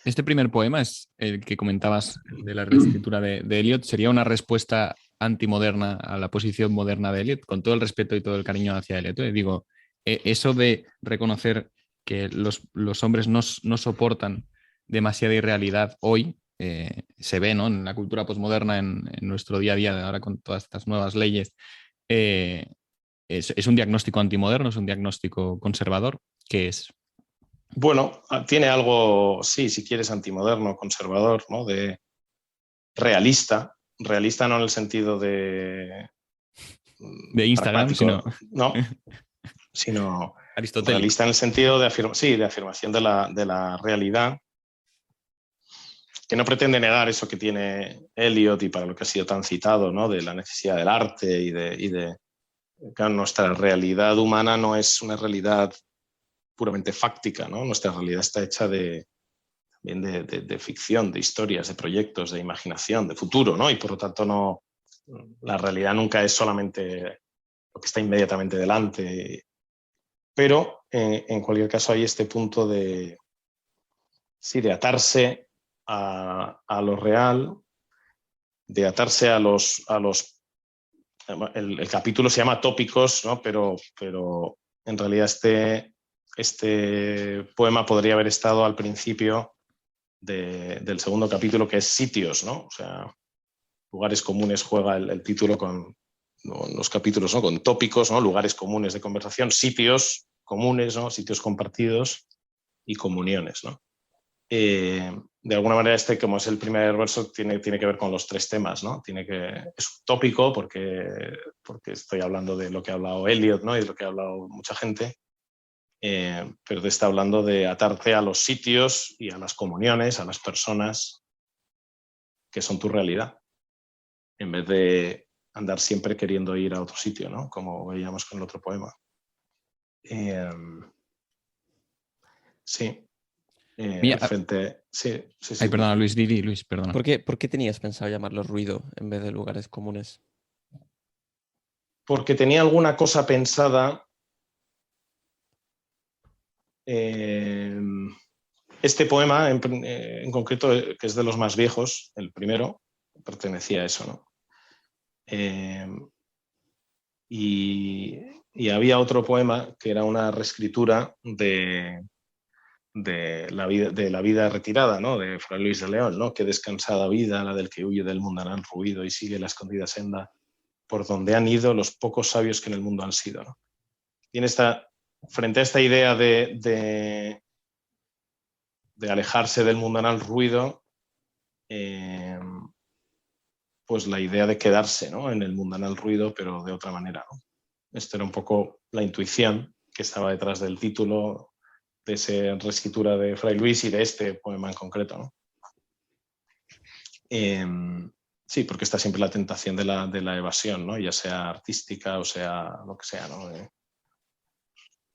Este primer poema es el que comentabas de la reescritura de Eliot. ¿Sería una respuesta antimoderna a la posición moderna de Eliot? Con todo el respeto y todo el cariño hacia Eliot. Digo, eso de reconocer que los hombres no soportan demasiada irrealidad hoy, se ve, ¿no? En la cultura posmoderna, en nuestro día a día, ahora con todas estas nuevas leyes. ¿Es un diagnóstico antimoderno? ¿Es un diagnóstico conservador? ¿Qué es? Bueno, tiene algo, sí, si quieres, antimoderno, conservador, ¿no? De realista no en el sentido de Instagram, sino aristotélico. realista en el sentido de afirmación de la realidad, que no pretende negar eso que tiene Eliot y para lo que ha sido tan citado, ¿no? De la necesidad del arte y de claro, nuestra realidad humana no es una realidad puramente fáctica, ¿no? Nuestra realidad está hecha también de ficción, de historias, de proyectos, de imaginación, de futuro, ¿no? Y por lo tanto la realidad nunca es solamente lo que está inmediatamente delante. Pero en cualquier caso hay este punto de atarse a lo real, de atarse a los el capítulo se llama Tópicos, ¿no? Pero en realidad este poema podría haber estado al principio del segundo capítulo, que es Sitios, ¿no? O sea, lugares comunes juega el título con los capítulos, ¿no? Con tópicos, ¿no? Lugares comunes de conversación, sitios comunes, ¿no? Sitios compartidos y comuniones, ¿no? De alguna manera como es el primer verso, tiene que ver con los tres temas, ¿no? Es un tópico porque estoy hablando de lo que ha hablado Eliot, ¿no? Y de lo que ha hablado mucha gente, pero te está hablando de atarte a los sitios y a las comuniones, a las personas que son tu realidad, en vez de andar siempre queriendo ir a otro sitio, ¿no? Como veíamos con el otro poema. Sí. Mira, Sí, sí, sí. ay, perdona, Luis, Luis, perdona. ¿Por qué tenías pensado llamarlo ruido en vez de lugares comunes? Porque tenía alguna cosa pensada. Este poema en concreto, que es de los más viejos, el primero, pertenecía a eso, ¿no? Y había otro poema que era una reescritura de la vida retirada, ¿no? De Fray Luis de León, ¿no? Qué descansada vida la del que huye del mundanal ruido y sigue la escondida senda por donde han ido los pocos sabios que en el mundo han sido, ¿no? Y frente a esta idea de alejarse del mundanal ruido, pues la idea de quedarse, ¿no? En el mundanal ruido, pero de otra manera, ¿no? Esto era un poco la intuición que estaba detrás del título de esa reescritura de Fray Luis y de este poema en concreto, ¿no? Sí, porque está siempre la tentación de la evasión, ¿no? Ya sea artística o sea lo que sea, ¿no?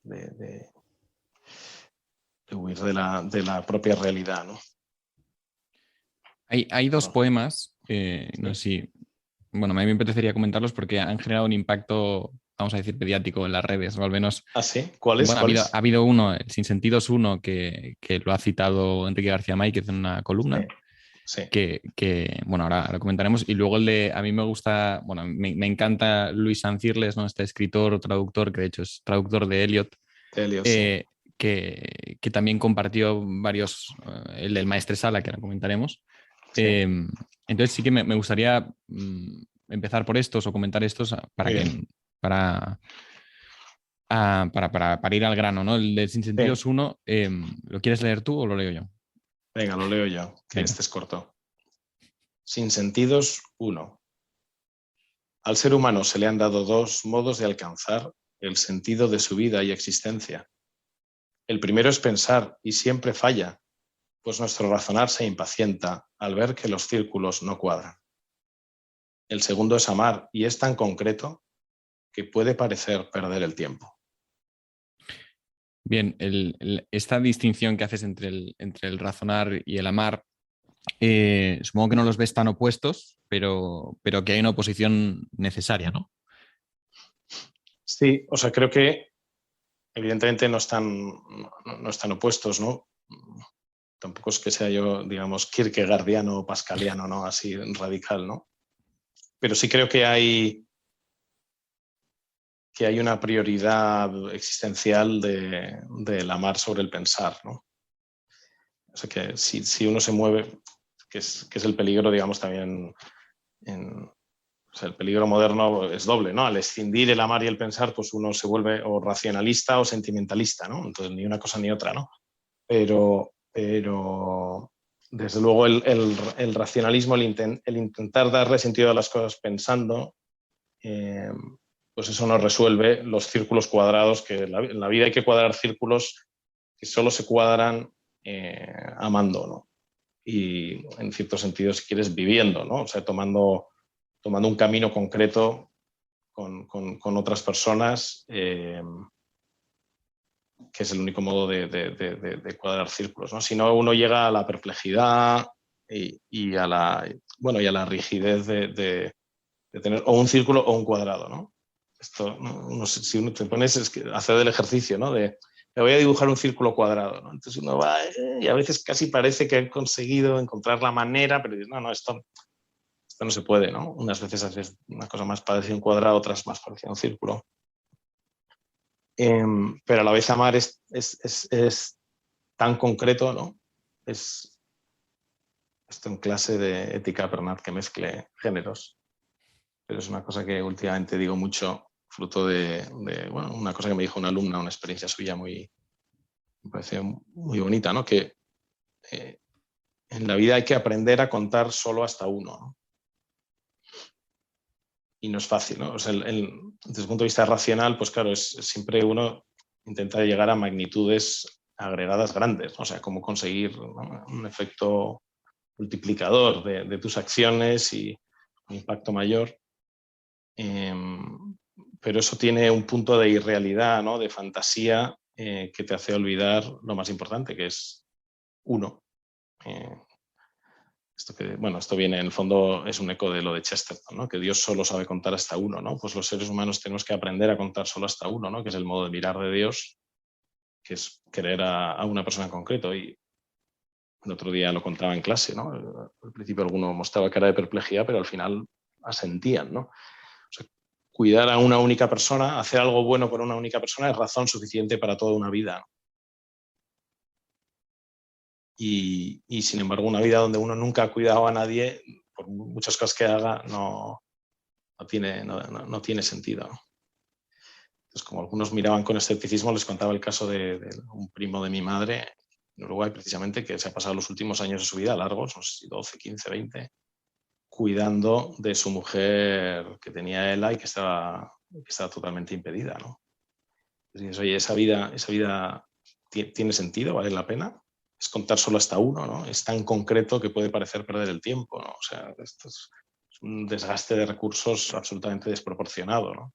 De huir de la propia realidad, ¿no? Hay dos poemas, no sé Sí. si, bueno, a mí me apetecería comentarlos porque han generado un impacto, vamos a decir, mediático en las redes, o al menos, ¿Ah, sí? ¿Cuál es? bueno, ha habido uno, el Sin Sentidos uno, que lo ha citado Enrique García Máquez en una columna, Sí. bueno, ahora comentaremos, y luego el de, a mí me gusta, bueno, me encanta Luis Ancirles, ¿no? Este escritor, traductor, que de hecho es traductor de Eliot, Elio, sí. que también compartió varios, el del Maestresala, que ahora comentaremos. Sí. Entonces sí que me gustaría empezar por estos o comentar estos Muy bien. para ir al grano, ¿no? El de Sin Sentidos 1, ¿lo quieres leer tú o lo leo yo? Venga, lo leo yo, que Venga. este es corto. Sin Sentidos 1. Al ser humano se le han dado dos modos de alcanzar el sentido de su vida y existencia. El primero es pensar y siempre falla, pues nuestro razonar se impacienta al ver que los círculos no cuadran. El segundo es amar y es tan concreto que puede parecer perder el tiempo. Bien, esta distinción que haces entre el razonar y el amar, supongo que no los ves tan opuestos, pero que hay una oposición necesaria, ¿no? Sí, o sea, creo que evidentemente no están opuestos, ¿no? Tampoco es que sea yo, digamos, kierkegaardiano o pascaliano, ¿no? Así radical, ¿no? Pero sí creo que hay una prioridad existencial del amar sobre el pensar, ¿no? O sea que si uno se mueve, que es el peligro, digamos, también o sea, el peligro moderno es doble, ¿no? Al escindir el amar y el pensar, pues uno se vuelve o racionalista o sentimentalista, ¿no? Entonces ni una cosa ni otra, ¿no? Pero desde luego el racionalismo, el intentar darle sentido a las cosas pensando, pues eso no resuelve los círculos cuadrados, que en la vida hay que cuadrar círculos que solo se cuadran amando, ¿no? Y en cierto sentido, si quieres, viviendo, ¿no? O sea, tomando un camino concreto con otras personas, que es el único modo de cuadrar círculos, ¿no? Si no, uno llega a la perplejidad y a la rigidez de tener o un círculo o un cuadrado, ¿no? Esto, no sé, si uno te pones es que hacer el ejercicio, ¿no? Me voy a dibujar un círculo cuadrado, ¿no? Entonces uno va y a veces casi parece que ha conseguido encontrar la manera, pero no, esto no se puede, ¿no? Unas veces haces una cosa más parecida a un cuadrado, otras más parecida a un círculo. Pero a la vez amar es tan concreto, ¿no? Es esto en clase de ética Bernat que mezcle géneros, pero es una cosa que últimamente digo mucho, fruto de bueno, una cosa que me dijo una alumna, una experiencia suya me pareció muy bonita, ¿no? Que en la vida hay que aprender a contar solo hasta uno, ¿no? Y no es fácil, ¿no? O sea, desde el punto de vista racional, pues claro, es siempre uno intenta llegar a magnitudes agregadas grandes, ¿no? O sea, cómo conseguir, ¿no?, un efecto multiplicador de tus acciones y un impacto mayor. pero eso tiene un punto de irrealidad, ¿no? De fantasía que te hace olvidar lo más importante, que es uno. Esto viene, en el fondo, es un eco de lo de Chesterton, ¿no? Que Dios solo sabe contar hasta uno, ¿no? Pues los seres humanos tenemos que aprender a contar solo hasta uno, ¿no? Que es el modo de mirar de Dios, que es querer a una persona en concreto. Y el otro día lo contaba en clase, ¿no? Al principio alguno mostraba cara de perplejidad, pero al final asentían, ¿no? O sea, cuidar a una única persona, hacer algo bueno por una única persona es razón suficiente para toda una vida. Y sin embargo, una vida donde uno nunca ha cuidado a nadie, por muchas cosas que haga, no tiene sentido, ¿no? Entonces, como algunos miraban con escepticismo, les contaba el caso de un primo de mi madre en Uruguay, precisamente, que se ha pasado los últimos años de su vida, largos, no sé si 12, 15, 20, cuidando de su mujer que tenía ELA y que estaba totalmente impedida, ¿no? Entonces, oye, esa vida tiene sentido, vale la pena. Es contar solo hasta uno, ¿no? Es tan concreto que puede parecer perder el tiempo, ¿no? O sea, esto es un desgaste de recursos absolutamente desproporcionado, ¿no?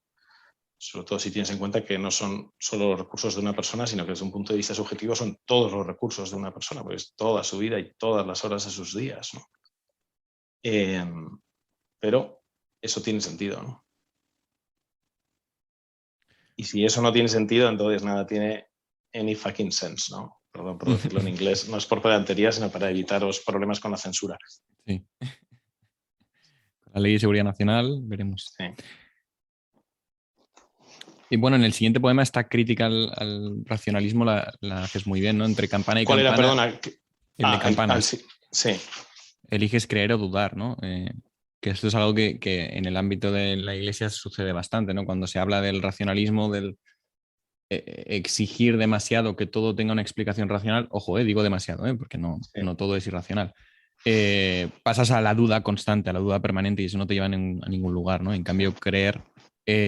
Sobre todo si tienes en cuenta que no son solo los recursos de una persona, sino que desde un punto de vista subjetivo son todos los recursos de una persona, porque es toda su vida y todas las horas de sus días, ¿no? Pero eso tiene sentido, ¿no? Y si eso no tiene sentido, entonces nada tiene any fucking sense, ¿no? Perdón por decirlo en inglés. No es por pedantería, sino para evitaros problemas con la censura. Sí. La Ley de Seguridad Nacional, veremos. Sí. Y bueno, en el siguiente poema esta crítica al racionalismo la haces muy bien, ¿no? Entre campana y ¿Cuál era, campana. perdona? El de campanas. Sí. Eliges creer o dudar, ¿no? Que esto es algo que en el ámbito de la iglesia sucede bastante, ¿no? Cuando se habla del racionalismo, del exigir demasiado que todo tenga una explicación racional, ojo, digo demasiado, porque no todo es irracional. Pasas a la duda constante, a la duda permanente y eso no te lleva a ningún lugar, ¿no? En cambio, creer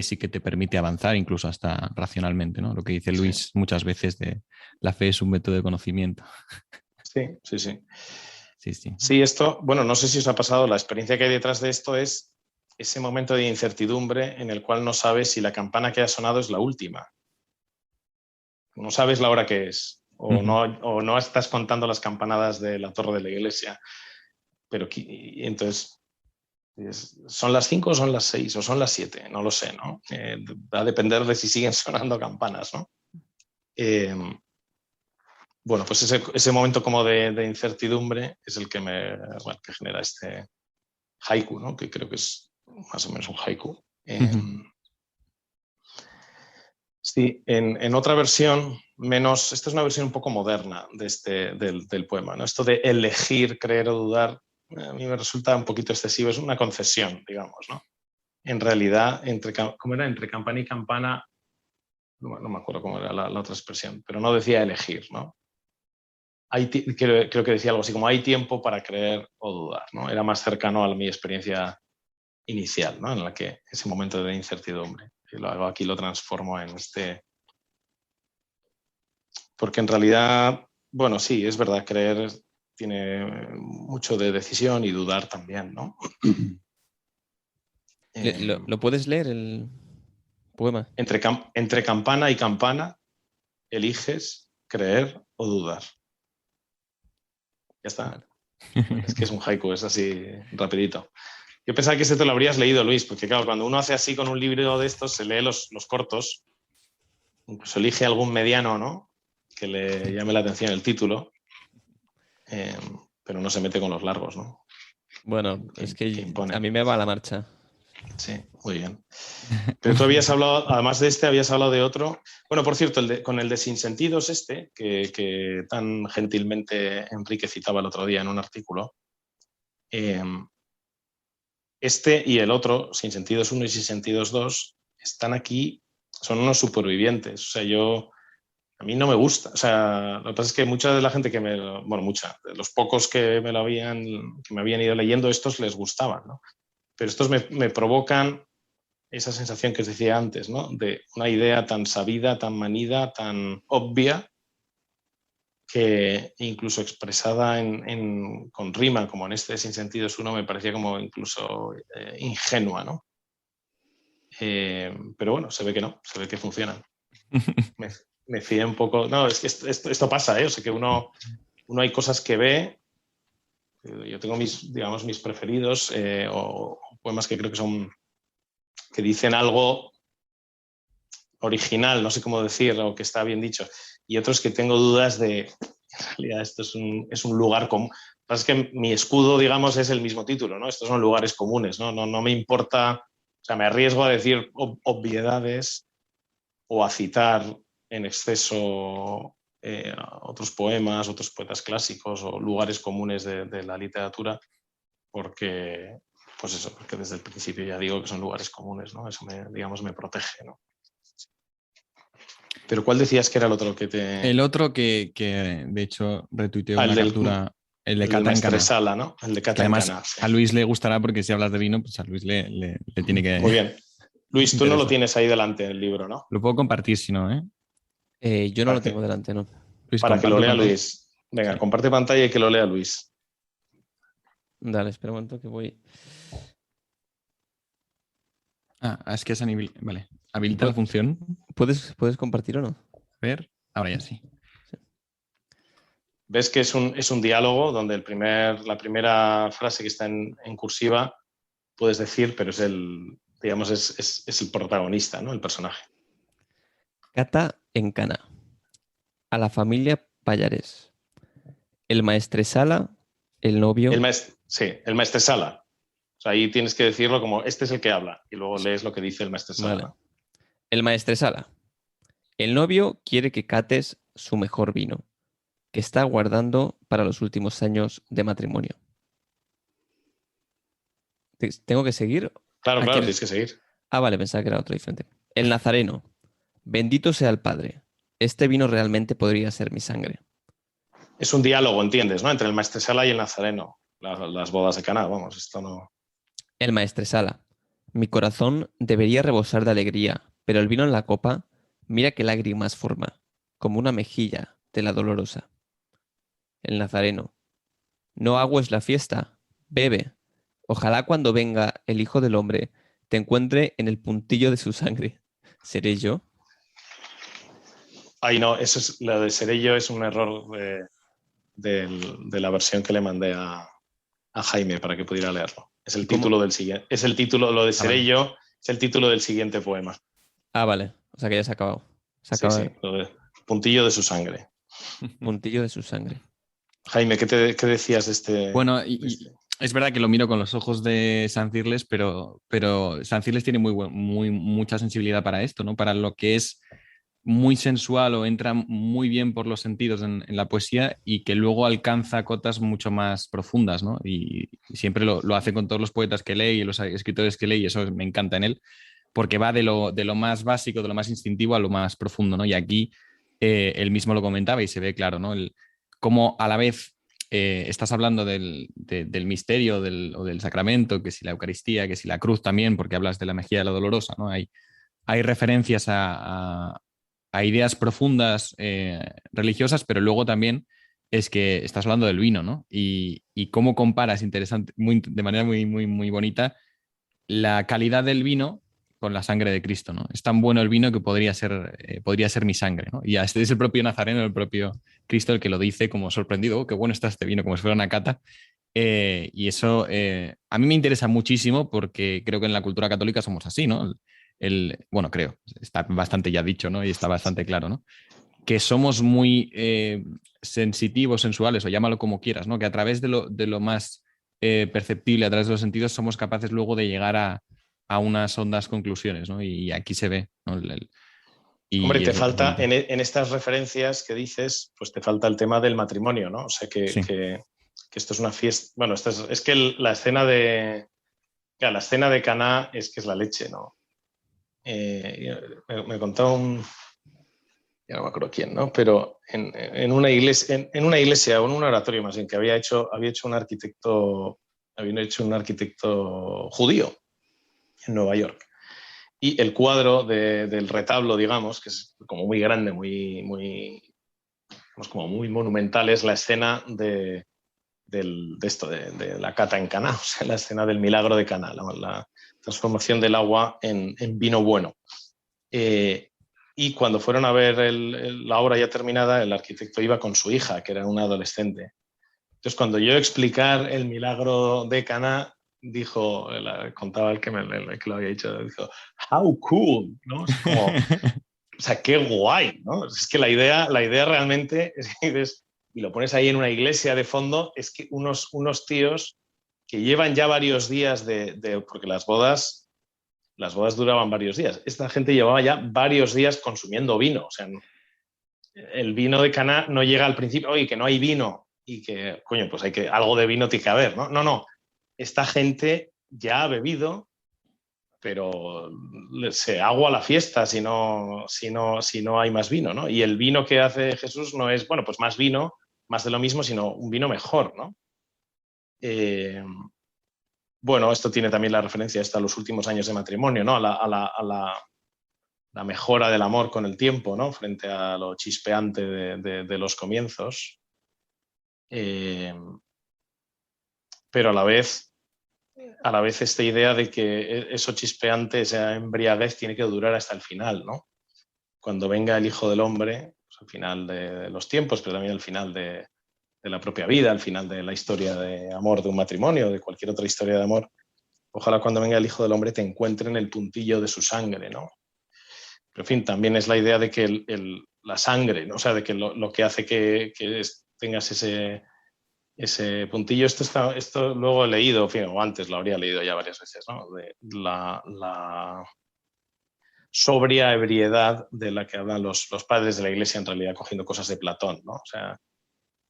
sí que te permite avanzar incluso hasta racionalmente, ¿no? Lo que dice Luis muchas veces de la fe es un método de conocimiento. Sí. Sí. Sí, esto, bueno, no sé si os ha pasado, la experiencia que hay detrás de esto es ese momento de incertidumbre en el cual no sabes si la campana que ha sonado es la última. No sabes la hora que es, o no estás contando las campanadas de la torre de la iglesia, pero entonces son las 5 o son las 6 o son las 7, no lo sé, ¿no? Va a depender de si siguen sonando campanas, ¿no? Bueno, pues ese momento como de incertidumbre es el que que genera este haiku, ¿no? Que creo que es más o menos un haiku. Sí, en otra versión, esta es una versión un poco moderna del poema, ¿no? Esto de elegir, creer o dudar, a mí me resulta un poquito excesivo, es una concesión, digamos, ¿no? En realidad, ¿cómo era? Entre campana y campana, no me acuerdo cómo era la otra expresión, pero no decía elegir, ¿no? Creo que decía algo así como hay tiempo para creer o dudar, ¿no? Era más cercano a mi experiencia inicial, ¿no? En la que ese momento de incertidumbre. Y aquí lo transformo en porque en realidad, bueno, sí, es verdad, creer tiene mucho de decisión y dudar también, ¿no? ¿Lo puedes leer el poema? Entre campana y campana eliges creer o dudar. Ya está. Es que es un haiku, es así rapidito. Yo pensaba que ese te lo habrías leído, Luis, porque claro, cuando uno hace así con un libro de estos, se lee los cortos, incluso elige algún mediano, ¿no? Que le llame la atención el título, pero no se mete con los largos, ¿no? Bueno, es que a mí me va la marcha. Sí, muy bien. Pero tú habías hablado, además de este, habías hablado de otro. Bueno, por cierto, con el de Sinsentidos que tan gentilmente Enrique citaba el otro día en un artículo, este y el otro, Sinsentidos 1 y Sinsentidos 2, están aquí, son unos supervivientes. O sea, a mí no me gusta. O sea, lo que pasa es que mucha de la gente de los pocos que me habían ido leyendo, estos les gustaban, ¿no? Pero estos me provocan esa sensación que os decía antes, ¿no? De una idea tan sabida, tan manida, tan obvia, que incluso expresada con rima, como en este Sinsentidos 1, me parecía como incluso ingenua, ¿no? Pero bueno, se ve que no, se ve que funcionan. Me fié un poco. No, es que esto pasa, ¿eh? O sea, que uno hay cosas que ve. Yo tengo mis preferidos o poemas que creo que dicen algo original, no sé cómo decirlo, que está bien dicho, y otros que tengo dudas de, en realidad esto es un lugar común. Lo que pasa es que mi escudo, digamos, es el mismo título, ¿no? Estos son lugares comunes, ¿no? No me importa, o sea, me arriesgo a decir obviedades o a citar en exceso otros poemas, otros poetas clásicos o lugares comunes de la literatura, porque, pues eso, porque desde el principio ya digo que son lugares comunes, ¿no? Eso me protege, ¿no? Pero ¿cuál decías que era el otro que te...? El otro que de hecho retuiteó el una del, captura, el de el del Cata en Cana. Maestresala, ¿no? El de Que Cata en además Cana. Sí. a Luis le gustará porque si hablas de vino, pues a Luis le tiene que... Muy bien. Luis, tú no lo interesar. tienes ahí delante en el libro, ¿no? Lo puedo compartir si no, ¿eh? Yo no Para lo tengo que, delante, ¿no? Luis, para que lo comparte lea pantalla. Luis. Venga, Sí. comparte pantalla y que lo lea Luis. Dale, espera un momento que voy. Es que es Vale. Habilita la función. ¿Puedes compartir o no? A ver, ahora ya sí. Ves que es un diálogo donde la primera frase que está en cursiva puedes decir, pero es el protagonista, ¿no? El personaje. Cata en Cana. A la familia Pallares. El maestresala, el novio. El maestresala. O sea, ahí tienes que decirlo como, este es el que habla, y luego lees lo que dice el maestresala. Vale. El maestresala. El novio quiere que cates su mejor vino, que está guardando para los últimos años de matrimonio. ¿Tengo que seguir? Claro, Aquí- tienes que seguir. Ah, vale, pensaba que era otro diferente. El nazareno. Bendito sea el Padre. Este vino realmente podría ser mi sangre. Es un diálogo, ¿entiendes? ¿No? Entre el maestresala y el nazareno. Las bodas de Caná, vamos, esto no... El maestresala. Mi corazón debería rebosar de alegría, pero el vino en la copa, mira qué lágrimas forma, como una mejilla de la dolorosa. El nazareno. No agues la fiesta, bebe. Ojalá cuando venga el Hijo del Hombre te encuentre en el puntillo de su sangre. ¿Seré yo? Ay, no, eso es, lo de Serello es un error de la versión que le mandé a Jaime para que pudiera leerlo. Es el título del siguiente. Es el título, lo de Serello, es el título del siguiente poema. Ah, vale. O sea que ya se ha acabado. Sí, lo de puntillo de su sangre. Puntillo de su sangre. Jaime, ¿qué decías de este? Bueno, es verdad que lo miro con los ojos de San Cirles, pero San Cirles tiene mucha sensibilidad para esto, ¿no? Para lo que es muy sensual o entra muy bien por los sentidos en la poesía y que luego alcanza cotas mucho más profundas, ¿no? Y siempre lo hace con todos los poetas que lee y los escritores que lee y eso me encanta en él, porque va de lo más básico, de lo más instintivo a lo más profundo, ¿no? Y aquí él mismo lo comentaba y se ve claro, ¿no? Cómo a la vez estás hablando del misterio o del sacramento, que si la Eucaristía, que si la cruz también, porque hablas de la mejilla de la dolorosa, ¿no? Hay referencias a ideas profundas religiosas, pero luego también es que estás hablando del vino, ¿no? Y cómo comparas interesante, de manera muy bonita la calidad del vino con la sangre de Cristo, ¿no? Es tan bueno el vino que podría ser mi sangre, ¿no? Y este es el propio Nazareno, el propio Cristo el que lo dice como sorprendido, qué bueno está este vino, como si fuera una cata. Y eso a mí me interesa muchísimo porque creo que en la cultura católica somos así, ¿no? Bueno, creo, está bastante ya dicho, ¿no? Y está bastante claro, ¿no? Que somos muy sensitivos, sensuales, o llámalo como quieras, ¿no? Que a través de lo más perceptible, a través de los sentidos, somos capaces luego de llegar a unas hondas conclusiones, ¿no? Y aquí se ve, ¿no? Hombre, te falta, bonito. en estas referencias que dices, pues te falta el tema del matrimonio, ¿no? O sea, que esto es una fiesta. Bueno, es que la escena de Caná es que es la leche, ¿no? Me contaba ya no me acuerdo quién, ¿no? Pero en una iglesia o en un oratorio más bien que había hecho un arquitecto judío en Nueva York. Y el cuadro del retablo, digamos, que es como muy grande, como muy monumental, es la escena de la cata en Caná, o sea, la escena del milagro de Caná. transformación del agua en vino bueno. Y cuando fueron a ver la obra ya terminada, el arquitecto iba con su hija, que era una adolescente. Entonces, cuando yo explicar el milagro de Caná, contaba el que lo había dicho, dijo, how cool, ¿no? Es como, o sea, qué guay, ¿no? Es que la idea realmente, y lo pones ahí en una iglesia de fondo, es que unos tíos que llevan ya varios días porque las bodas duraban varios días. Esta gente llevaba ya varios días consumiendo vino. O sea, el vino de Caná no llega al principio, oye, que no hay vino y que, coño, pues algo de vino tiene que haber, ¿no? No. Esta gente ya ha bebido, pero se agua la fiesta si no hay más vino, ¿no? Y el vino que hace Jesús no es, bueno, pues más vino, más de lo mismo, sino un vino mejor, ¿no? Bueno, esto tiene también la referencia a los últimos años de matrimonio, ¿no? A la mejora del amor con el tiempo, ¿no? Frente a lo chispeante de los comienzos. Pero a la vez esta idea de que eso chispeante, esa embriaguez, tiene que durar hasta el final, ¿no? Cuando venga el Hijo del Hombre, pues al final de los tiempos, pero también al final de la propia vida, al final de la historia de amor de un matrimonio, de cualquier otra historia de amor, ojalá cuando venga el Hijo del Hombre te encuentre en el puntillo de su sangre, ¿no? Pero, en fin, también es la idea de que la sangre, ¿no? O sea, de que lo que hace que tengas ese puntillo, esto luego he leído, en fin, o antes lo habría leído ya varias veces, ¿no? De la sobria ebriedad de la que hablan los padres de la Iglesia, en realidad cogiendo cosas de Platón, ¿no? O sea,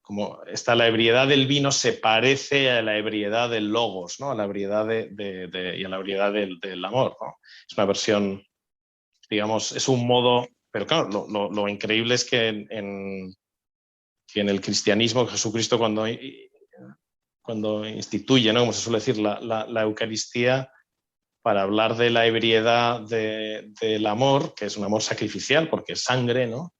como la ebriedad del vino se parece a la ebriedad del logos, ¿no? A la ebriedad y a la ebriedad del amor, ¿no? Es una versión, digamos, es un modo, pero claro, lo increíble es que en el cristianismo, Jesucristo cuando instituye, ¿no? Como se suele decir, la Eucaristía, para hablar de la ebriedad del amor, que es un amor sacrificial, porque es sangre, ¿no?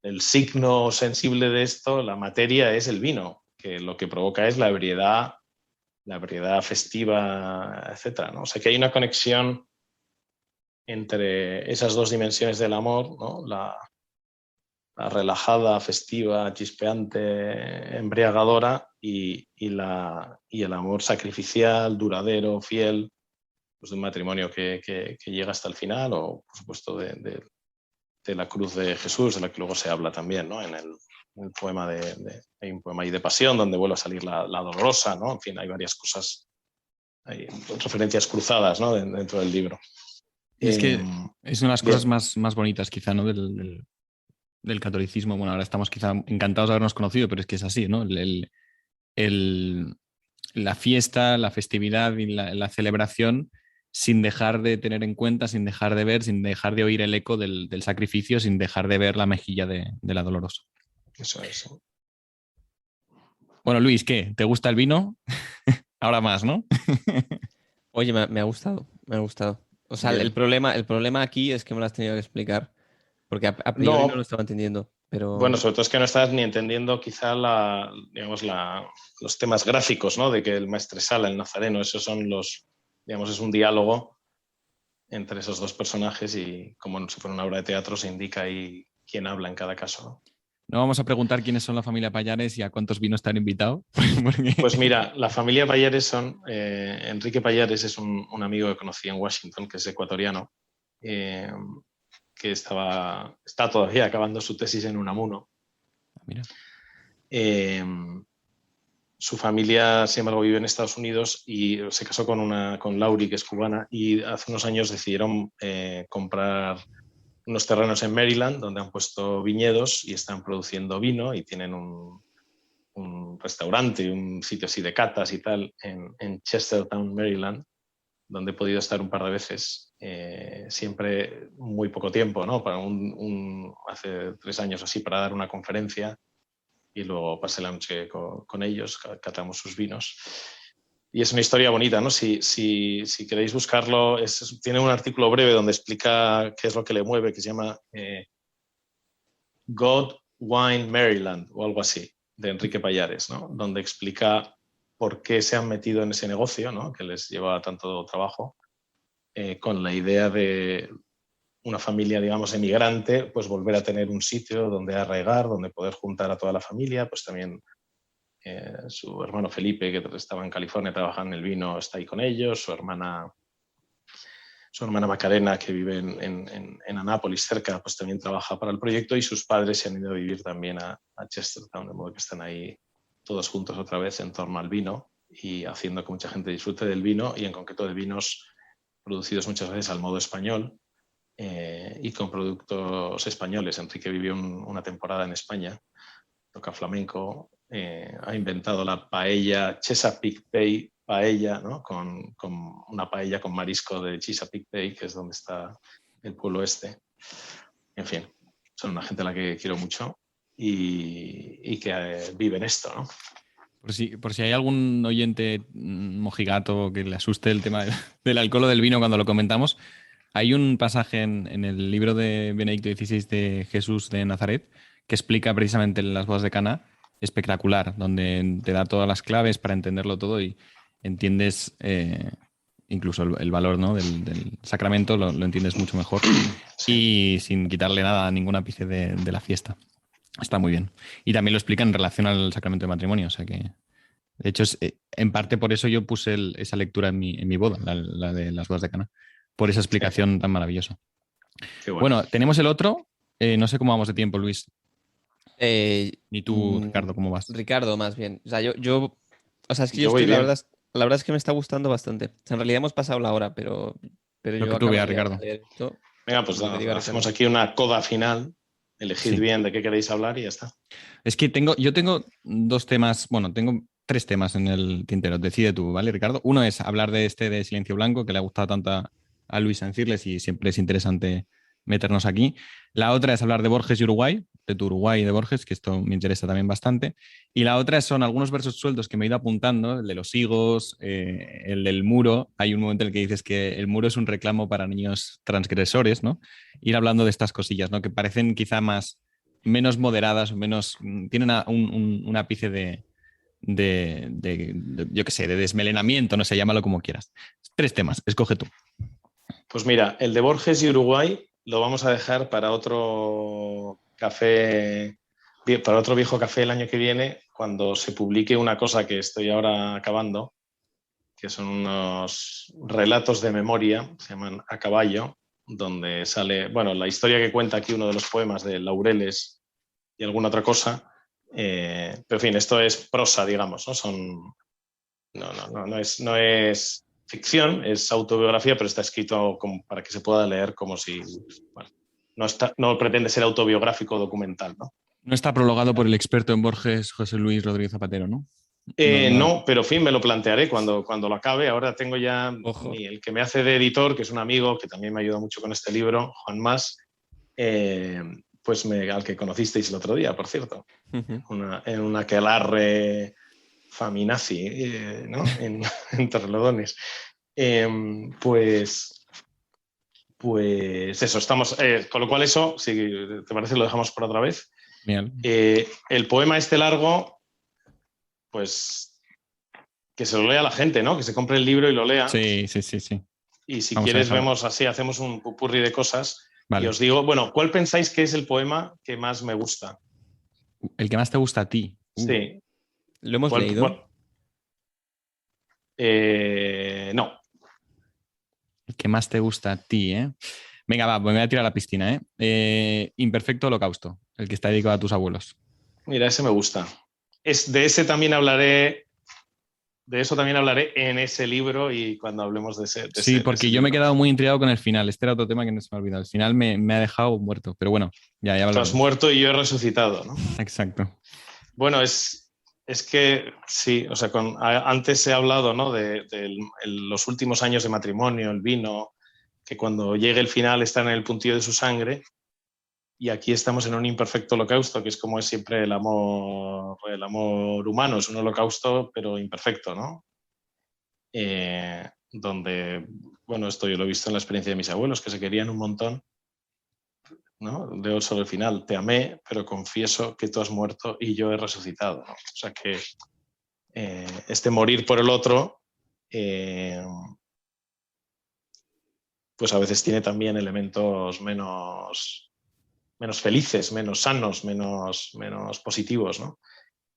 El signo sensible de esto, la materia, es el vino, que lo que provoca es la ebriedad festiva, etcétera, ¿no? O sea que hay una conexión entre esas dos dimensiones del amor, ¿no? La relajada, festiva, chispeante, embriagadora y el amor sacrificial, duradero, fiel, pues de un matrimonio que llega hasta el final, o por supuesto de la cruz de Jesús, de la que luego se habla también, ¿no? En el poema hay un poema ahí de pasión donde vuelve a salir la dolorosa, ¿no? En fin, hay varias cosas, hay referencias cruzadas, ¿no? Dentro del libro. Y es que es una de las bien. cosas más bonitas quizá, ¿no? Del catolicismo. Bueno, ahora estamos quizá encantados de habernos conocido, pero es que es así, ¿no? La fiesta, la festividad y la celebración, sin dejar de tener en cuenta, sin dejar de ver, sin dejar de oír el eco del sacrificio, sin dejar de ver la mejilla de la dolorosa. Eso es. Bueno, Luis, ¿qué? ¿Te gusta el vino? Ahora más, ¿no? Oye, me ha gustado, me ha gustado. O sea, Bien. el problema aquí es que me lo has tenido que explicar, porque a priori no lo estaba entendiendo, pero... Bueno, sobre todo es que no estás ni entendiendo quizá los temas gráficos, ¿no? De que el maestresala, el nazareno, esos son es un diálogo entre esos dos personajes y como si fuera una obra de teatro se indica ahí quién habla en cada caso, ¿no? No vamos a preguntar quiénes son la familia Payares y a cuántos vinos están invitados. Pues mira, la familia Payares son... Enrique Payares es un amigo que conocí en Washington, que es ecuatoriano, que está todavía acabando su tesis en Unamuno. Mira. Su familia, sin embargo, vive en Estados Unidos y se casó con Lauri, que es cubana, y hace unos años decidieron comprar unos terrenos en Maryland donde han puesto viñedos y están produciendo vino y tienen un restaurante y un sitio así de catas y tal en Chestertown, Maryland, donde he podido estar un par de veces, siempre muy poco tiempo, ¿no? Para hace 3 años así, para dar una conferencia y luego pasé la noche con ellos, catamos sus vinos. Y es una historia bonita, ¿no? Si queréis buscarlo, tiene un artículo breve donde explica qué es lo que le mueve, que se llama God, Wine, Maryland o algo así, de Enrique Payares, ¿no? Donde explica por qué se han metido en ese negocio, ¿no? Que les lleva tanto trabajo, con la idea de una familia, digamos, emigrante, pues volver a tener un sitio donde arraigar, donde poder juntar a toda la familia. Pues también su hermano Felipe, que estaba en California trabajando en el vino, está ahí con ellos. Su hermana Macarena, que vive en Anápolis, cerca, pues también trabaja para el proyecto, y sus padres se han ido a vivir también a Chestertown, de modo que están ahí todos juntos otra vez en torno al vino y haciendo que mucha gente disfrute del vino, y en concreto de vinos producidos muchas veces al modo español y con productos españoles. Enrique vivió una temporada en España, toca flamenco, ha inventado la paella Chesapeake Bay paella, ¿no? Con una paella con marisco de Chesapeake Bay, que es donde está el pueblo este. En fin, son una gente a la que quiero mucho y que vive en esto, ¿no? Por si hay algún oyente mojigato que le asuste el tema del alcohol o del vino cuando lo comentamos, hay un pasaje en el libro de Benedicto XVI de Jesús de Nazaret que explica precisamente las bodas de Caná, espectacular, donde te da todas las claves para entenderlo todo y entiendes incluso el valor, ¿no? del sacramento, lo entiendes mucho mejor y sin quitarle nada a ningún ápice de la fiesta. Está muy bien. Y también lo explica en relación al sacramento de matrimonio. O sea que, de hecho, en parte por eso yo puse esa lectura en mi boda, la de las bodas de Caná, por esa explicación tan maravillosa. Qué Bueno, tenemos el otro. No sé cómo vamos de tiempo, Luis. Ni tú, Ricardo, ¿cómo vas? Ricardo, más bien. O sea, o sea, es que Yo voy la bien. verdad es que me está gustando bastante. O sea, en realidad hemos pasado la hora, pero Lo yo que tú veas, acabaría Ricardo. de leer esto. Venga, pues Lo que diga hacemos Ricardo. aquí una coda final. Elegid Sí. bien de qué queréis hablar y ya está. Es que yo tengo dos temas, bueno, tengo tres temas en el tintero. Decide tú, ¿vale, Ricardo? Uno es hablar de Silencio Blanco, que le ha gustado tanto a Luis Ancirles y siempre es interesante meternos aquí. La otra es hablar de Borges y Uruguay, de tu Uruguay y de Borges, que esto me interesa también bastante. Y la otra son algunos versos sueltos que me he ido apuntando, el de los higos, el del muro. Hay un momento en el que dices que el muro es un reclamo para niños transgresores, ¿no? Ir hablando de estas cosillas, ¿no? Que parecen quizá menos moderadas, tienen un ápice de, yo qué sé, de desmelenamiento, no sé, llámalo como quieras. Tres temas, escoge tú. Pues mira, el de Borges y Uruguay lo vamos a dejar para otro café, para otro viejo café el año que viene, cuando se publique una cosa que estoy ahora acabando, que son unos relatos de memoria, se llaman A Caballo, donde sale, bueno, la historia que cuenta aquí uno de los poemas de Laureles y alguna otra cosa, pero en fin, esto es prosa, digamos, ¿no? No es ficción, es autobiografía, pero está escrito como para que se pueda leer como si, bueno, no pretende ser autobiográfico o documental, ¿no? No está prologado por el experto en Borges, José Luis Rodríguez Zapatero, ¿no? No, pero en fin, me lo plantearé cuando lo acabe. Ahora tengo ya el que me hace de editor, que es un amigo que también me ayuda mucho con este libro, Juan Mas, pues al que conocisteis el otro día, por cierto, en una aquelarre faminazi, ¿no? en Torrelodones. Pues eso, estamos. Con lo cual, eso, si te parece, lo dejamos por otra vez. Bien. El poema este largo, pues que se lo lea la gente, ¿no? Que se compre el libro y lo lea. Sí. Y si Vamos quieres, vemos así, hacemos un pupurri de cosas. Vale. Y os digo, bueno, ¿cuál pensáis que es el poema que más me gusta? El que más te gusta a ti. Sí. ¿Lo hemos leído? No. El que más te gusta a ti, ¿eh? Venga, va, pues me voy a tirar a la piscina, ¿eh? Imperfecto Holocausto, el que está dedicado a tus abuelos. Mira, ese me gusta. De eso también hablaré en ese libro y cuando hablemos de ese. Sí, porque yo me he quedado muy intrigado con el final. Este era otro tema que no se me ha olvidado. El final me ha dejado muerto, pero bueno, ya Tú hablaremos. has muerto y yo he resucitado, ¿no? Exacto. Bueno, es que sí, o sea, antes he hablado, ¿no? de los últimos años de matrimonio, el vino, que cuando llegue el final está en el puntillo de su sangre, y aquí estamos en un imperfecto holocausto, que es como es siempre el amor humano, es un holocausto pero imperfecto, ¿no? Donde, bueno, esto yo lo he visto en la experiencia de mis abuelos, que se querían un montón, ¿no? Leo sobre el final: te amé, pero confieso que tú has muerto y yo he resucitado, ¿no? O sea que este morir por el otro, pues a veces tiene también elementos menos felices, menos sanos, menos positivos, ¿no?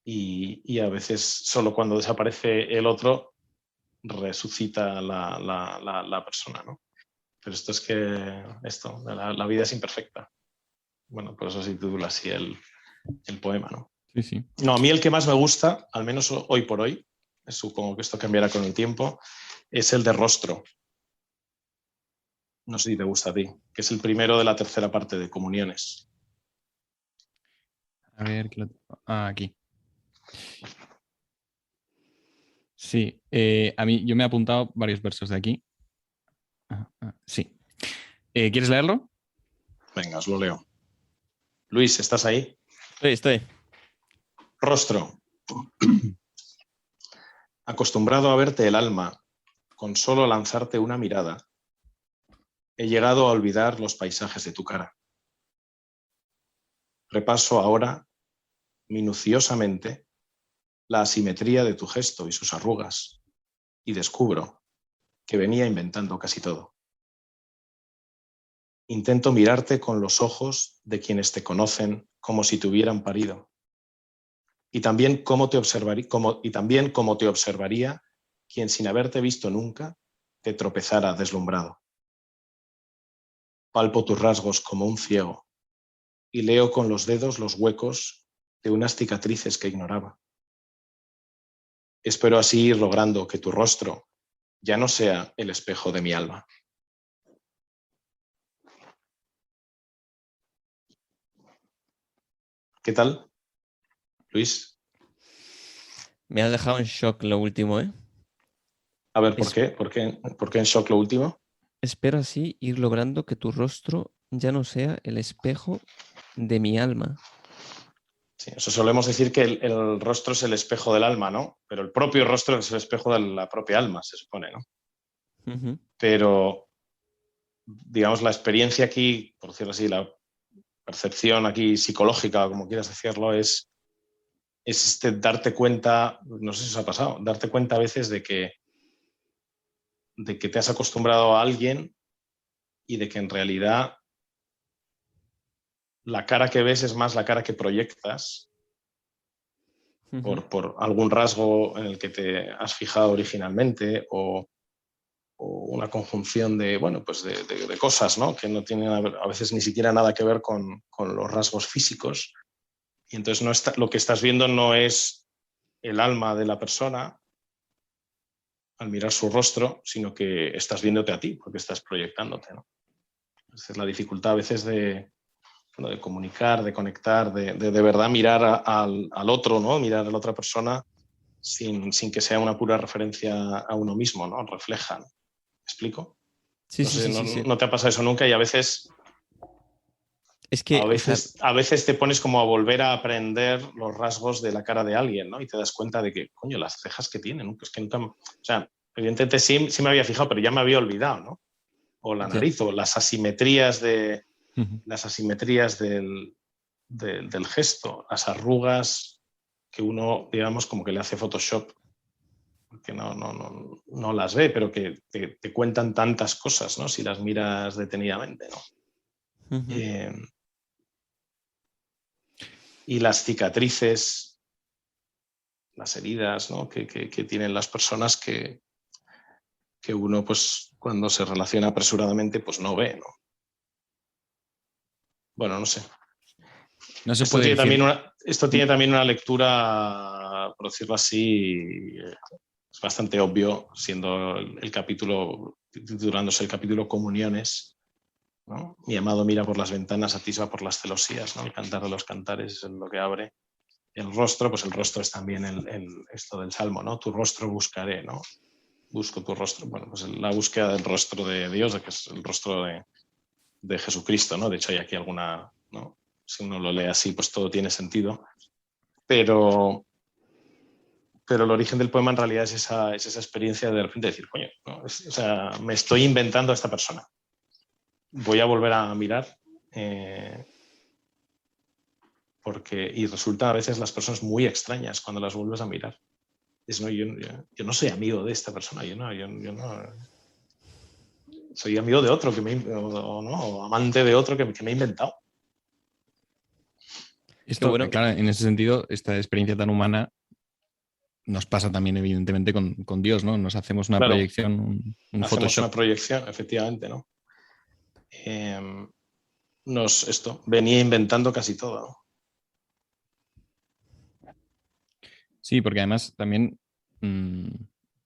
Y a veces solo cuando desaparece el otro resucita la persona, ¿no? Pero esto es que la vida es imperfecta. Bueno, por eso se titula así el poema, ¿no? Sí, sí. No, a mí el que más me gusta, al menos hoy por hoy, supongo que esto cambiará con el tiempo, es el de Rostro. No sé si te gusta a ti, que es el primero de la tercera parte de Comuniones. A ver, aquí. Sí, a mí yo me he apuntado varios versos de aquí. Sí. ¿Quieres leerlo? Venga, os lo leo. Luis, ¿estás ahí? Estoy. Rostro. Acostumbrado a verte el alma, con solo lanzarte una mirada, he llegado a olvidar los paisajes de tu cara. Repaso ahora, minuciosamente, la asimetría de tu gesto y sus arrugas, y descubro que venía inventando casi todo. Intento mirarte con los ojos de quienes te conocen como si te hubieran parido. Y también cómo te observaría quien sin haberte visto nunca te tropezara deslumbrado. Palpo tus rasgos como un ciego y leo con los dedos los huecos de unas cicatrices que ignoraba. Espero así ir logrando que tu rostro ya no sea el espejo de mi alma. ¿Qué tal, Luis? Me has dejado en shock lo último, ¿eh? A ver, ¿por qué? ¿Por qué en shock lo último? Espero así ir logrando que tu rostro ya no sea el espejo de mi alma. Sí, eso solemos decir que el rostro es el espejo del alma, ¿no? Pero el propio rostro es el espejo de la propia alma, se supone, ¿no? Ujú. Pero, digamos, la experiencia aquí, por decirlo así, la percepción aquí psicológica, como quieras decirlo, es darte cuenta, no sé si os ha pasado, darte cuenta a veces de que te has acostumbrado a alguien y de que en realidad la cara que ves es más la cara que proyectas Ujú. por algún rasgo en el que te has fijado originalmente o una conjunción de, bueno, pues de cosas, ¿no? Que no tienen a veces ni siquiera nada que ver con los rasgos físicos. Y entonces lo que estás viendo no es el alma de la persona al mirar su rostro, sino que estás viéndote a ti, porque estás proyectándote, ¿no? Esa es la dificultad a veces de comunicar, de conectar, de verdad mirar al otro, ¿no? Mirar a la otra persona sin que sea una pura referencia a uno mismo, ¿no? Refleja, ¿no? ¿Me explico? Sí, No sí, sé, sí, sí, sí. no te ha pasado eso nunca y a veces Es que, o sea, te pones como a volver a aprender los rasgos de la cara de alguien, ¿no? Y te das cuenta de que, coño, las cejas que tiene, ¿no? Es que nunca, o sea, evidentemente sí me había fijado, pero ya me había olvidado, ¿no? O la ya. nariz, o las asimetrías Ujú. del gesto, las arrugas que uno, digamos, como que le hace Photoshop, que no las ve, pero que te cuentan tantas cosas, ¿no? Si las miras detenidamente, ¿no? Ujú. Y las cicatrices, las heridas, ¿no? que tienen las personas que uno, pues, cuando se relaciona apresuradamente, pues no ve, ¿no? Bueno, no sé. No se Esto puede decir. tiene también una lectura, por decirlo así, es bastante obvio, siendo el capítulo, titulándose el capítulo Comuniones, ¿no? Mi amado mira por las ventanas, atisba por las celosías, ¿no? El cantar de los cantares es lo que abre. El rostro, pues el rostro es también esto del Salmo, ¿no? Tu rostro buscaré, ¿no? Busco tu rostro. Bueno, pues la búsqueda del rostro de Dios, que es el rostro de Jesucristo, ¿no? De hecho, hay aquí alguna, ¿no? Si uno lo lee así, pues todo tiene sentido. Pero el origen del poema en realidad es esa experiencia de repente decir, coño, ¿no? O sea, me estoy inventando a esta persona. Voy a volver a mirar y resulta a veces las personas muy extrañas cuando las vuelves a mirar. no, yo no soy amigo de esta persona, yo no soy amigo de otro o amante de otro que me he inventado. Esto, bueno. claro, en ese sentido, esta experiencia tan humana nos pasa también, evidentemente, con Dios, ¿no? Nos hacemos una Claro. proyección, un Hacemos Photoshop. una proyección, efectivamente, ¿no? Venía inventando casi todo, ¿no? Sí, porque además también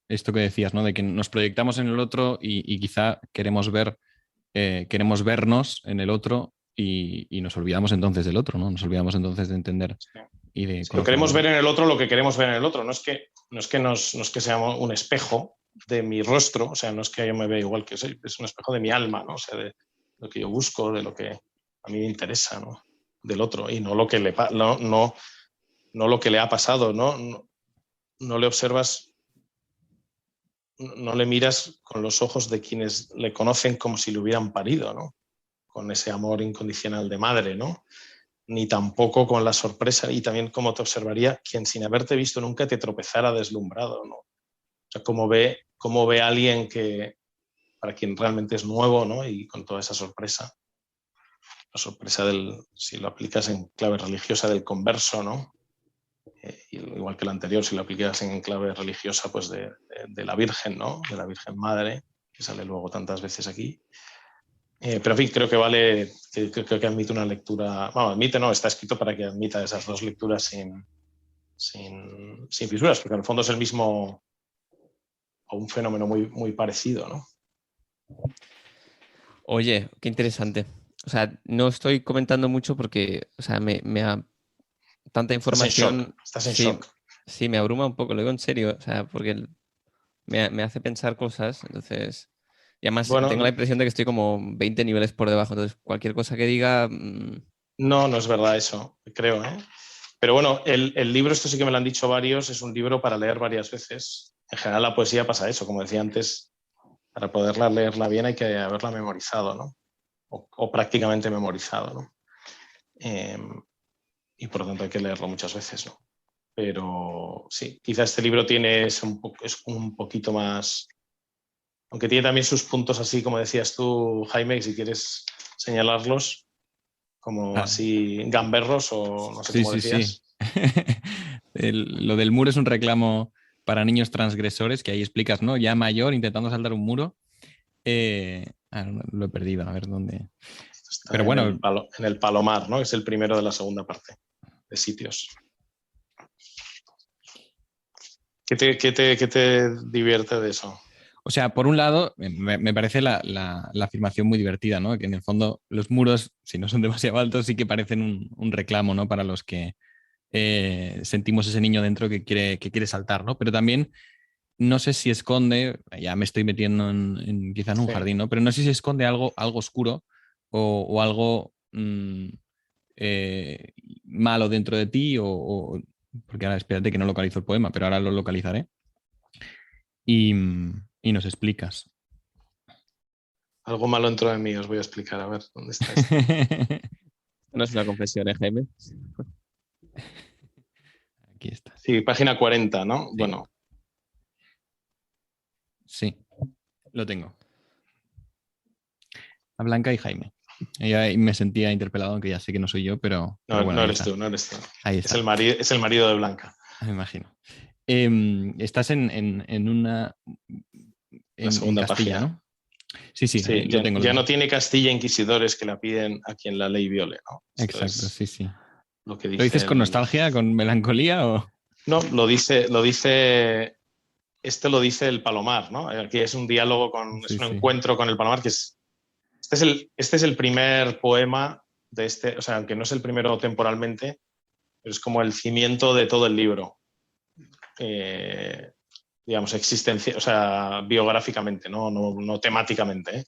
esto que decías, ¿no? De que nos proyectamos en el otro y quizá queremos vernos en el otro y nos olvidamos entonces del otro, ¿no? Nos olvidamos entonces de entender y de Si lo queremos ver en el otro, lo que queremos ver en el otro. No es que seamos un espejo de mi rostro, o sea, no es que yo me vea igual que soy, es un espejo de mi alma, ¿no? O sea, de lo que yo busco, de lo que a mí me interesa, ¿no? Del otro, y no lo que no lo que le ha pasado, no le observas, no le miras con los ojos de quienes le conocen como si le hubieran parido, ¿no? Con ese amor incondicional de madre, ¿no? Ni tampoco con la sorpresa, y también cómo te observaría quien sin haberte visto nunca te tropezara deslumbrado, ¿no? O sea, cómo ve a alguien que para quien realmente es nuevo, ¿no? Y con toda esa sorpresa, la sorpresa si lo aplicas en clave religiosa, del converso, ¿no? Igual que el anterior, si lo aplicas en clave religiosa, pues de la Virgen, ¿no? De la Virgen Madre, que sale luego tantas veces aquí. Pero en fin, creo que admite una lectura, bueno, admite, no, está escrito para que admita esas dos lecturas sin fisuras, porque en el fondo es el mismo, o un fenómeno muy, muy parecido, ¿no? Oye, qué interesante. O sea, no estoy comentando mucho porque, o sea, tanta información. Estás en Sí, shock. sí, me abruma un poco, lo digo en serio, o sea, porque me hace pensar cosas, entonces. Y además Bueno, tengo la impresión de que estoy como 20 niveles por debajo, entonces cualquier cosa que diga. no es verdad eso, creo, ¿eh? Pero bueno, el libro, esto sí que me lo han dicho varios, es un libro para leer varias veces. En general la poesía pasa eso, como decía antes, para poderla leerla bien hay que haberla memorizado, ¿no? O prácticamente memorizado, ¿no? Y por lo tanto hay que leerlo muchas veces, ¿no? Pero sí, quizá este libro es un poquito más, aunque tiene también sus puntos así, como decías tú, Jaime, si quieres señalarlos, como así gamberros o no sé Sí, cómo sí, sí. decías. Lo del muro es un reclamo para niños transgresores, que ahí explicas, ¿no? Ya mayor, intentando saltar un muro. No, lo he perdido, a ver dónde. Está Pero bueno, en el Palomar, ¿no? Es el primero de la segunda parte de Sitios. ¿Qué te divierte de eso? o sea, por un lado, me parece la afirmación muy divertida, ¿no? Que en el fondo los muros, si no son demasiado altos, sí que parecen un reclamo, ¿no? Para los que sentimos ese niño dentro que quiere saltar, ¿no? Pero también no sé si esconde, ya me estoy metiendo quizá en un Sí. jardín, ¿no? Pero no sé si esconde algo oscuro o algo malo dentro de ti porque ahora espérate que no localizo el poema, pero ahora lo localizaré y nos explicas. Algo malo dentro de mí, os voy a explicar, a ver dónde está esto. No es una confesión, ¿eh, Jaime? Aquí está. Sí, página 40, ¿no? Sí. Bueno. Sí, lo tengo. A Blanca y Jaime. Ella me sentía interpelado, aunque ya sé que no soy yo, pero bueno, No ahí eres está. tú, no eres tú. Ahí Es está. el marido de Blanca. Me imagino. Estás en una. La En segunda Castilla, página. ¿no? Sí, sí, Sí, lo tengo. ya no tiene Castilla inquisidores que la piden a quien la ley viole, ¿no? Esto Exacto, es sí, sí. lo que ¿Lo dice dices con nostalgia, con melancolía o...? No, lo dice, lo dice el Palomar, ¿no? Aquí es un diálogo es Sí, un sí. encuentro con el Palomar, este es el primer poema de este, o sea, aunque no es el primero temporalmente, pero es como el cimiento de todo el libro. Digamos, o sea, biográficamente, no temáticamente, ¿eh?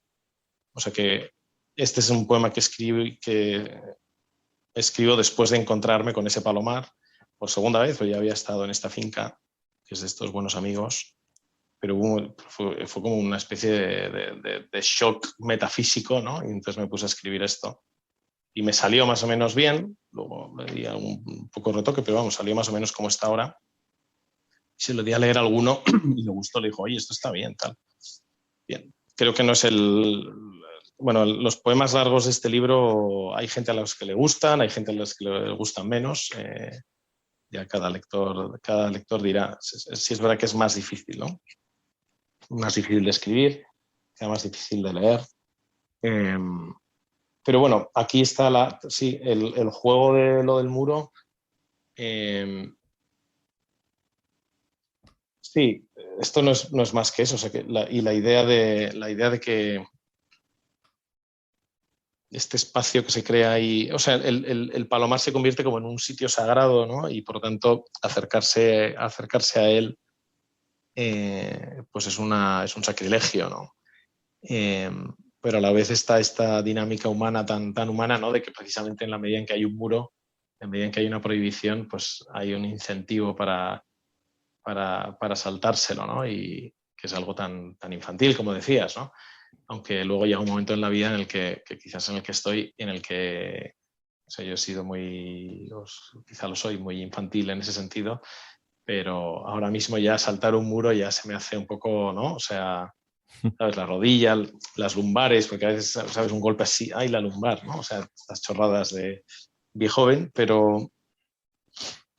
O sea que este es un poema que escribo después de encontrarme con ese Palomar por segunda vez, porque ya había estado en esta finca, que es de estos buenos amigos, pero fue como una especie de shock metafísico, ¿no? Y entonces me puse a escribir esto. Y me salió más o menos bien, luego le di un poco retoque, pero vamos, salió más o menos como está ahora. Se lo di a leer a alguno y le gustó, le dijo, oye, esto está bien, tal. Bien, creo que no es Bueno, los poemas largos de este libro hay gente a los que le gustan, hay gente a los que le gustan menos. Ya cada lector dirá. Si es verdad que es más difícil, ¿no? Más difícil de escribir, más difícil de leer. Pero bueno, aquí está el juego de lo del muro. Sí, esto no es más que eso. O sea, la idea de que este espacio que se crea ahí, o sea, el palomar se convierte como en un sitio sagrado, ¿no? Y por lo tanto acercarse a él pues es un sacrilegio, ¿no? Pero a la vez está esta dinámica humana tan humana, ¿no? De que precisamente en la medida en que hay un muro, en la medida en que hay una prohibición, pues hay un incentivo para saltárselo, ¿no? Y que es algo tan infantil, como decías, ¿no? Aunque luego llega un momento en la vida en el que quizás en el que estoy, en el que, o sea, yo he sido quizá lo soy, muy infantil en ese sentido, pero ahora mismo ya saltar un muro ya se me hace un poco, ¿no? O sea, ¿sabes? La rodilla, las lumbares, porque a veces, ¿sabes? Un golpe así, ¡ay, la lumbar!, ¿no? O sea, estas chorradas de viejo joven, pero...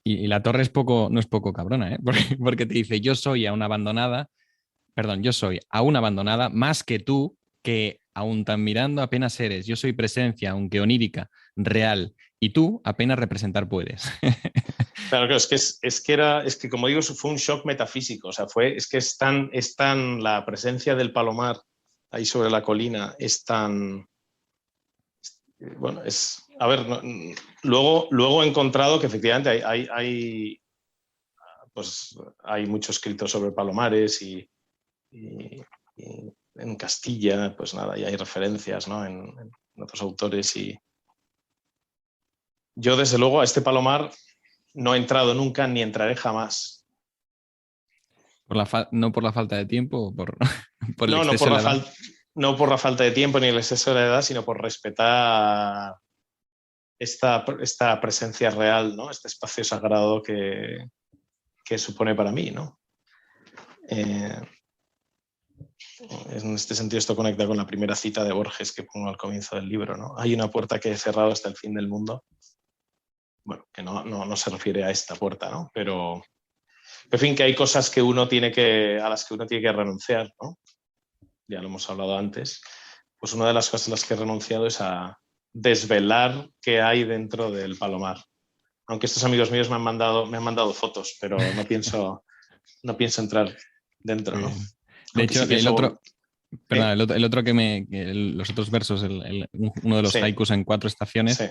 Y la torre no es poco cabrona, ¿eh? Porque te dice, yo soy aún abandonada más que tú, que aún tan mirando apenas eres. Yo soy presencia, aunque onírica, real, y tú apenas representar puedes. Claro, es que como digo, fue un shock metafísico. O sea, es tan la presencia del palomar ahí sobre la colina es tan... Bueno, a ver, luego he encontrado que efectivamente hay mucho escrito sobre palomares y en Castilla, pues nada, y hay referencias, ¿no? en otros autores. Y yo, desde luego, a este palomar no he entrado nunca ni entraré jamás. No por la falta de tiempo, por el No exceso de la edad. No por la falta de tiempo ni el exceso de la edad, sino por respetar esta presencia real, ¿no? Este espacio sagrado que supone para mí, ¿no? En este sentido, esto conecta con la primera cita de Borges que pongo al comienzo del libro, ¿no? Hay una puerta que he cerrado hasta el fin del mundo. Bueno, que no se refiere a esta puerta, ¿no? Pero, en fin, que hay cosas a las que uno tiene que renunciar, ¿no? Ya lo hemos hablado antes. Pues una de las cosas a las que he renunciado es a desvelar qué hay dentro del palomar. Aunque estos amigos míos me han mandado fotos, pero no pienso entrar dentro, ¿no? De hecho, el otro los otros versos, uno de los haikus en 4 estaciones, sí,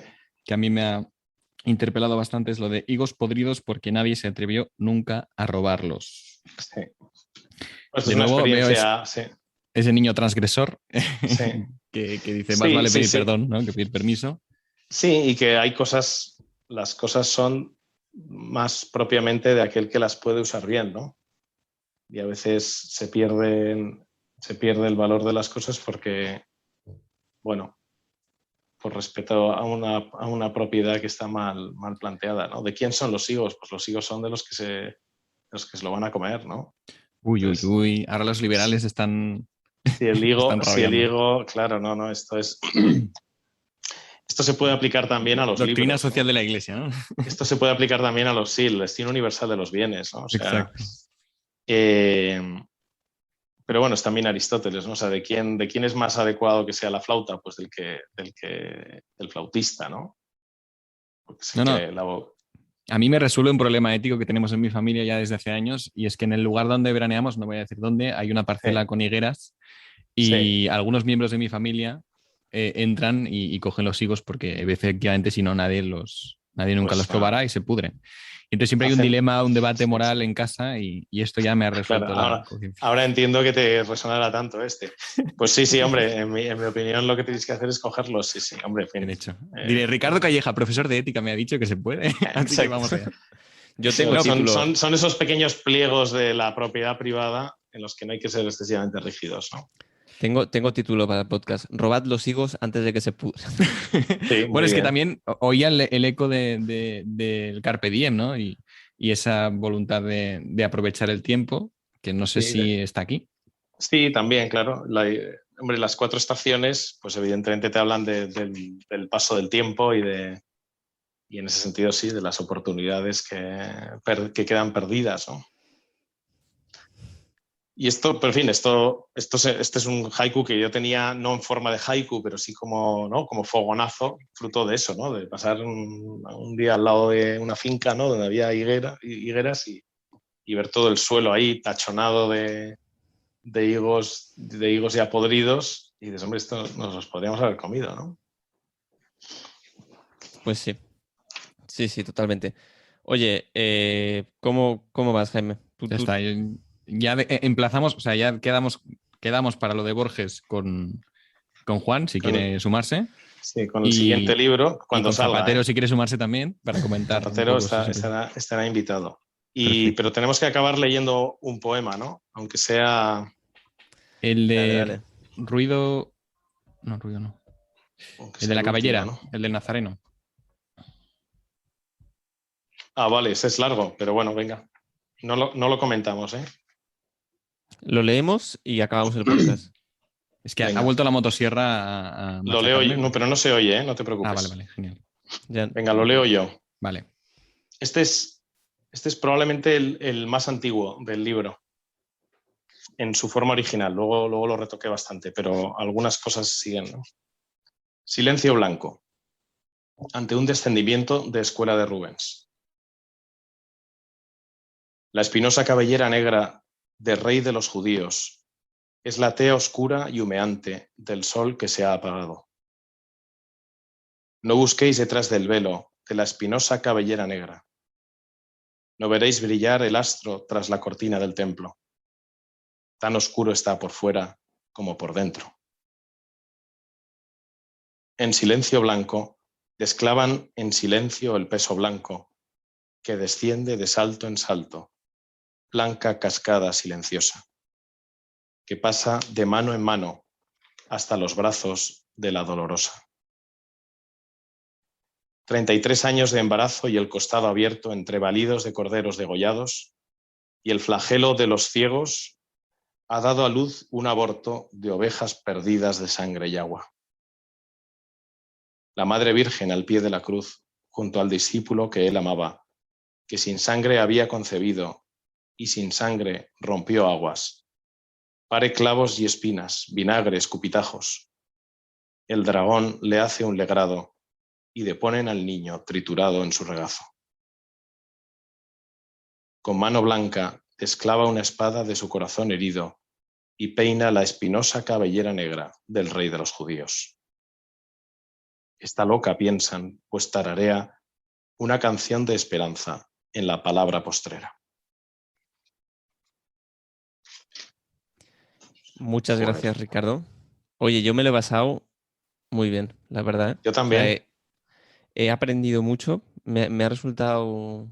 que a mí me ha interpelado bastante, es lo de higos podridos porque nadie se atrevió nunca a robarlos. Sí. Pues de es una nuevo veo ese niño transgresor sí. que dice, más vale pedir perdón, ¿no? Que pedir permiso. Sí, y que las cosas son más propiamente de aquel que las puede usar bien, ¿no? Y a veces se pierde el valor de las cosas porque, bueno, por respeto a una propiedad que está mal planteada, ¿no? ¿De quién son los higos? Pues los higos son de los que se lo van a comer, ¿no? Uy, ahora los liberales están... Si el higo, claro, no, esto se puede aplicar también a los Doctrina libros, social, ¿no?, de la Iglesia, ¿no? Esto se puede aplicar también a el destino universal de los bienes, ¿no? O sea, exacto. Pero bueno, es también Aristóteles, ¿no? O sea, ¿de quién es más adecuado que sea la flauta? Pues del flautista, ¿no? A mí me resuelve un problema ético que tenemos en mi familia ya desde hace años, y es que en el lugar donde veraneamos, no voy a decir dónde, hay una parcela con higueras y algunos miembros de mi familia entran y cogen los higos porque efectivamente si no nadie nunca los probará y se pudren. Y entonces siempre hay un dilema, un debate moral en casa y esto ya me ha resuelto la conciencia. Ahora entiendo que te resonará tanto este. Pues sí, hombre, en mi opinión lo que tienes que hacer es cogerlos, sí, hombre. En fin. Bien hecho. Diré, Ricardo Calleja, profesor de ética, me ha dicho que se puede. Así que vamos allá. Yo tengo son esos pequeños pliegos de la propiedad privada en los que no hay que ser excesivamente rígidos, ¿no? Tengo título para el podcast. Robad los higos antes de que se pudran. Sí, bueno, es que también oía el eco del Carpe Diem, ¿no? Y y esa voluntad de aprovechar el tiempo, que no sé Sí, si está aquí. Sí, también, claro. Hombre, las 4 estaciones, pues evidentemente te hablan del paso del tiempo y en ese sentido sí, de las oportunidades que quedan perdidas, ¿no? Y esto, pero en fin, este es un haiku que yo tenía no en forma de haiku, pero sí como, ¿no? Como fogonazo, fruto de eso, ¿no? De pasar un día al lado de una finca, ¿no? Donde había higueras y ver todo el suelo ahí tachonado de higos ya podridos, y dices, hombre, esto nos los podríamos haber comido, ¿no? Pues sí. Sí, sí, totalmente. Oye, ¿cómo vas, Jaime? Ya está. Ya emplazamos, o sea, ya quedamos para lo de Borges con Juan, si quiere sumarse. Sí, con el Y, siguiente libro, y cuando con salga. Zapatero, si quiere sumarse también, para comentar un Zapatero poco sus series. estará invitado. Perfecto. Pero tenemos que acabar leyendo un poema, ¿no? Aunque sea. El de Dale. Ruido. No, Ruido no. Aunque El sea de la último, cabellera, ¿no? el del Nazareno. Ah, vale, ese es largo, pero bueno, venga. No lo comentamos, ¿eh? Lo leemos y acabamos el podcast. Es que ha Venga. vuelto la motosierra a Lo leo yo, machacarme. no, pero no se oye, ¿eh? No te Ah, preocupes. vale, genial. Ya. Venga, lo leo yo. Vale. Este es probablemente el más antiguo del libro, en su forma original. Luego lo retoqué bastante, pero algunas cosas siguen, ¿no? Silencio blanco, ante un descendimiento de escuela de Rubens. La espinosa cabellera negra del rey de los judíos es la tea oscura y humeante del sol que se ha apagado. No busquéis detrás del velo de la espinosa cabellera negra. No veréis brillar el astro tras la cortina del templo. Tan oscuro está por fuera como por dentro. En silencio blanco, desclavan en silencio el peso blanco, que desciende de salto en salto, blanca cascada silenciosa, que pasa de mano en mano hasta los brazos de la dolorosa. 33 años de embarazo y el costado abierto entre balidos de corderos degollados, y el flagelo de los ciegos ha dado a luz un aborto de ovejas perdidas de sangre y agua. La Madre Virgen al pie de la cruz, junto al discípulo que él amaba, que sin sangre había concebido y sin sangre rompió aguas. Pare clavos y espinas, vinagre, escupitajos. El dragón le hace un legrado y deponen al niño triturado en su regazo. Con mano blanca desclava una espada de su corazón herido y peina la espinosa cabellera negra del rey de los judíos. Está loca, piensan, pues tararea una canción de esperanza en la palabra postrera. Muchas gracias, Ricardo. Oye, yo me lo he pasado muy bien, la verdad. Yo también. O sea, he aprendido mucho, me ha resultado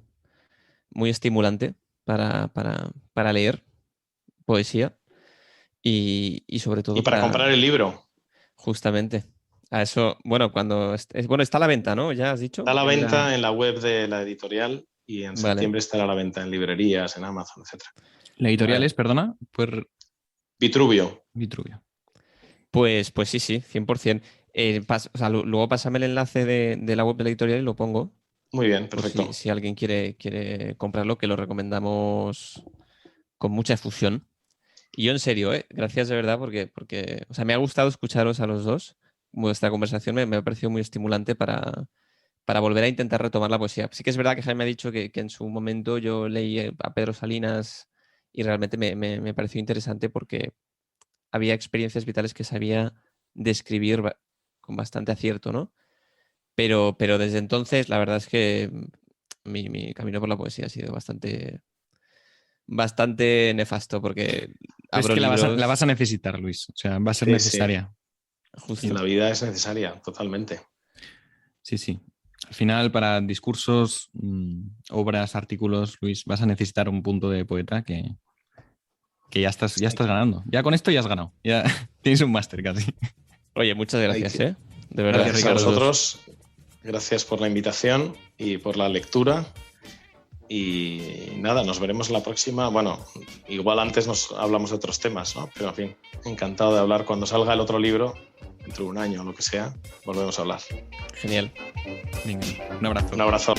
muy estimulante para leer poesía y sobre todo Y para comprar el libro. Justamente. A eso, bueno, bueno, está a la venta, ¿no? ¿Ya has dicho? Está a la venta en la web de la editorial y en septiembre estará a la venta en librerías, en Amazon, etc. ¿La editorial es, perdona? Vitruvio. Vitruvio. Pues sí, 100%. O sea, luego pásame el enlace de la web de la editorial y lo pongo. Muy bien, perfecto. Si alguien quiere comprarlo, que lo recomendamos con mucha efusión. Y yo en serio, gracias de verdad porque o sea, me ha gustado escucharos a los dos. Vuestra conversación me ha parecido muy estimulante para volver a intentar retomar la poesía. Sí que es verdad que Jaime ha dicho que en su momento yo leí a Pedro Salinas y realmente me pareció interesante porque había experiencias vitales que sabía describir con bastante acierto, ¿no? Pero desde entonces la verdad es que mi camino por la poesía ha sido bastante nefasto porque abro Es que libros. la vas a necesitar, Luis. O sea, va a ser Sí, necesaria. Justo. En la vida es necesaria, totalmente. Sí. Al final, para discursos, obras, artículos, Luis, vas a necesitar un punto de poeta que ya estás ganando. Ya con esto ya has ganado. Ya tienes un máster casi. Oye, muchas gracias, de verdad. Gracias a vosotros. Gracias por la invitación y por la lectura. Y nada, nos veremos la próxima. Bueno, igual antes nos hablamos de otros temas, ¿no? Pero en fin, encantado de hablar. Cuando salga el otro libro, dentro de un año o lo que sea, volvemos a hablar. Genial. Venga, un abrazo. Un abrazo.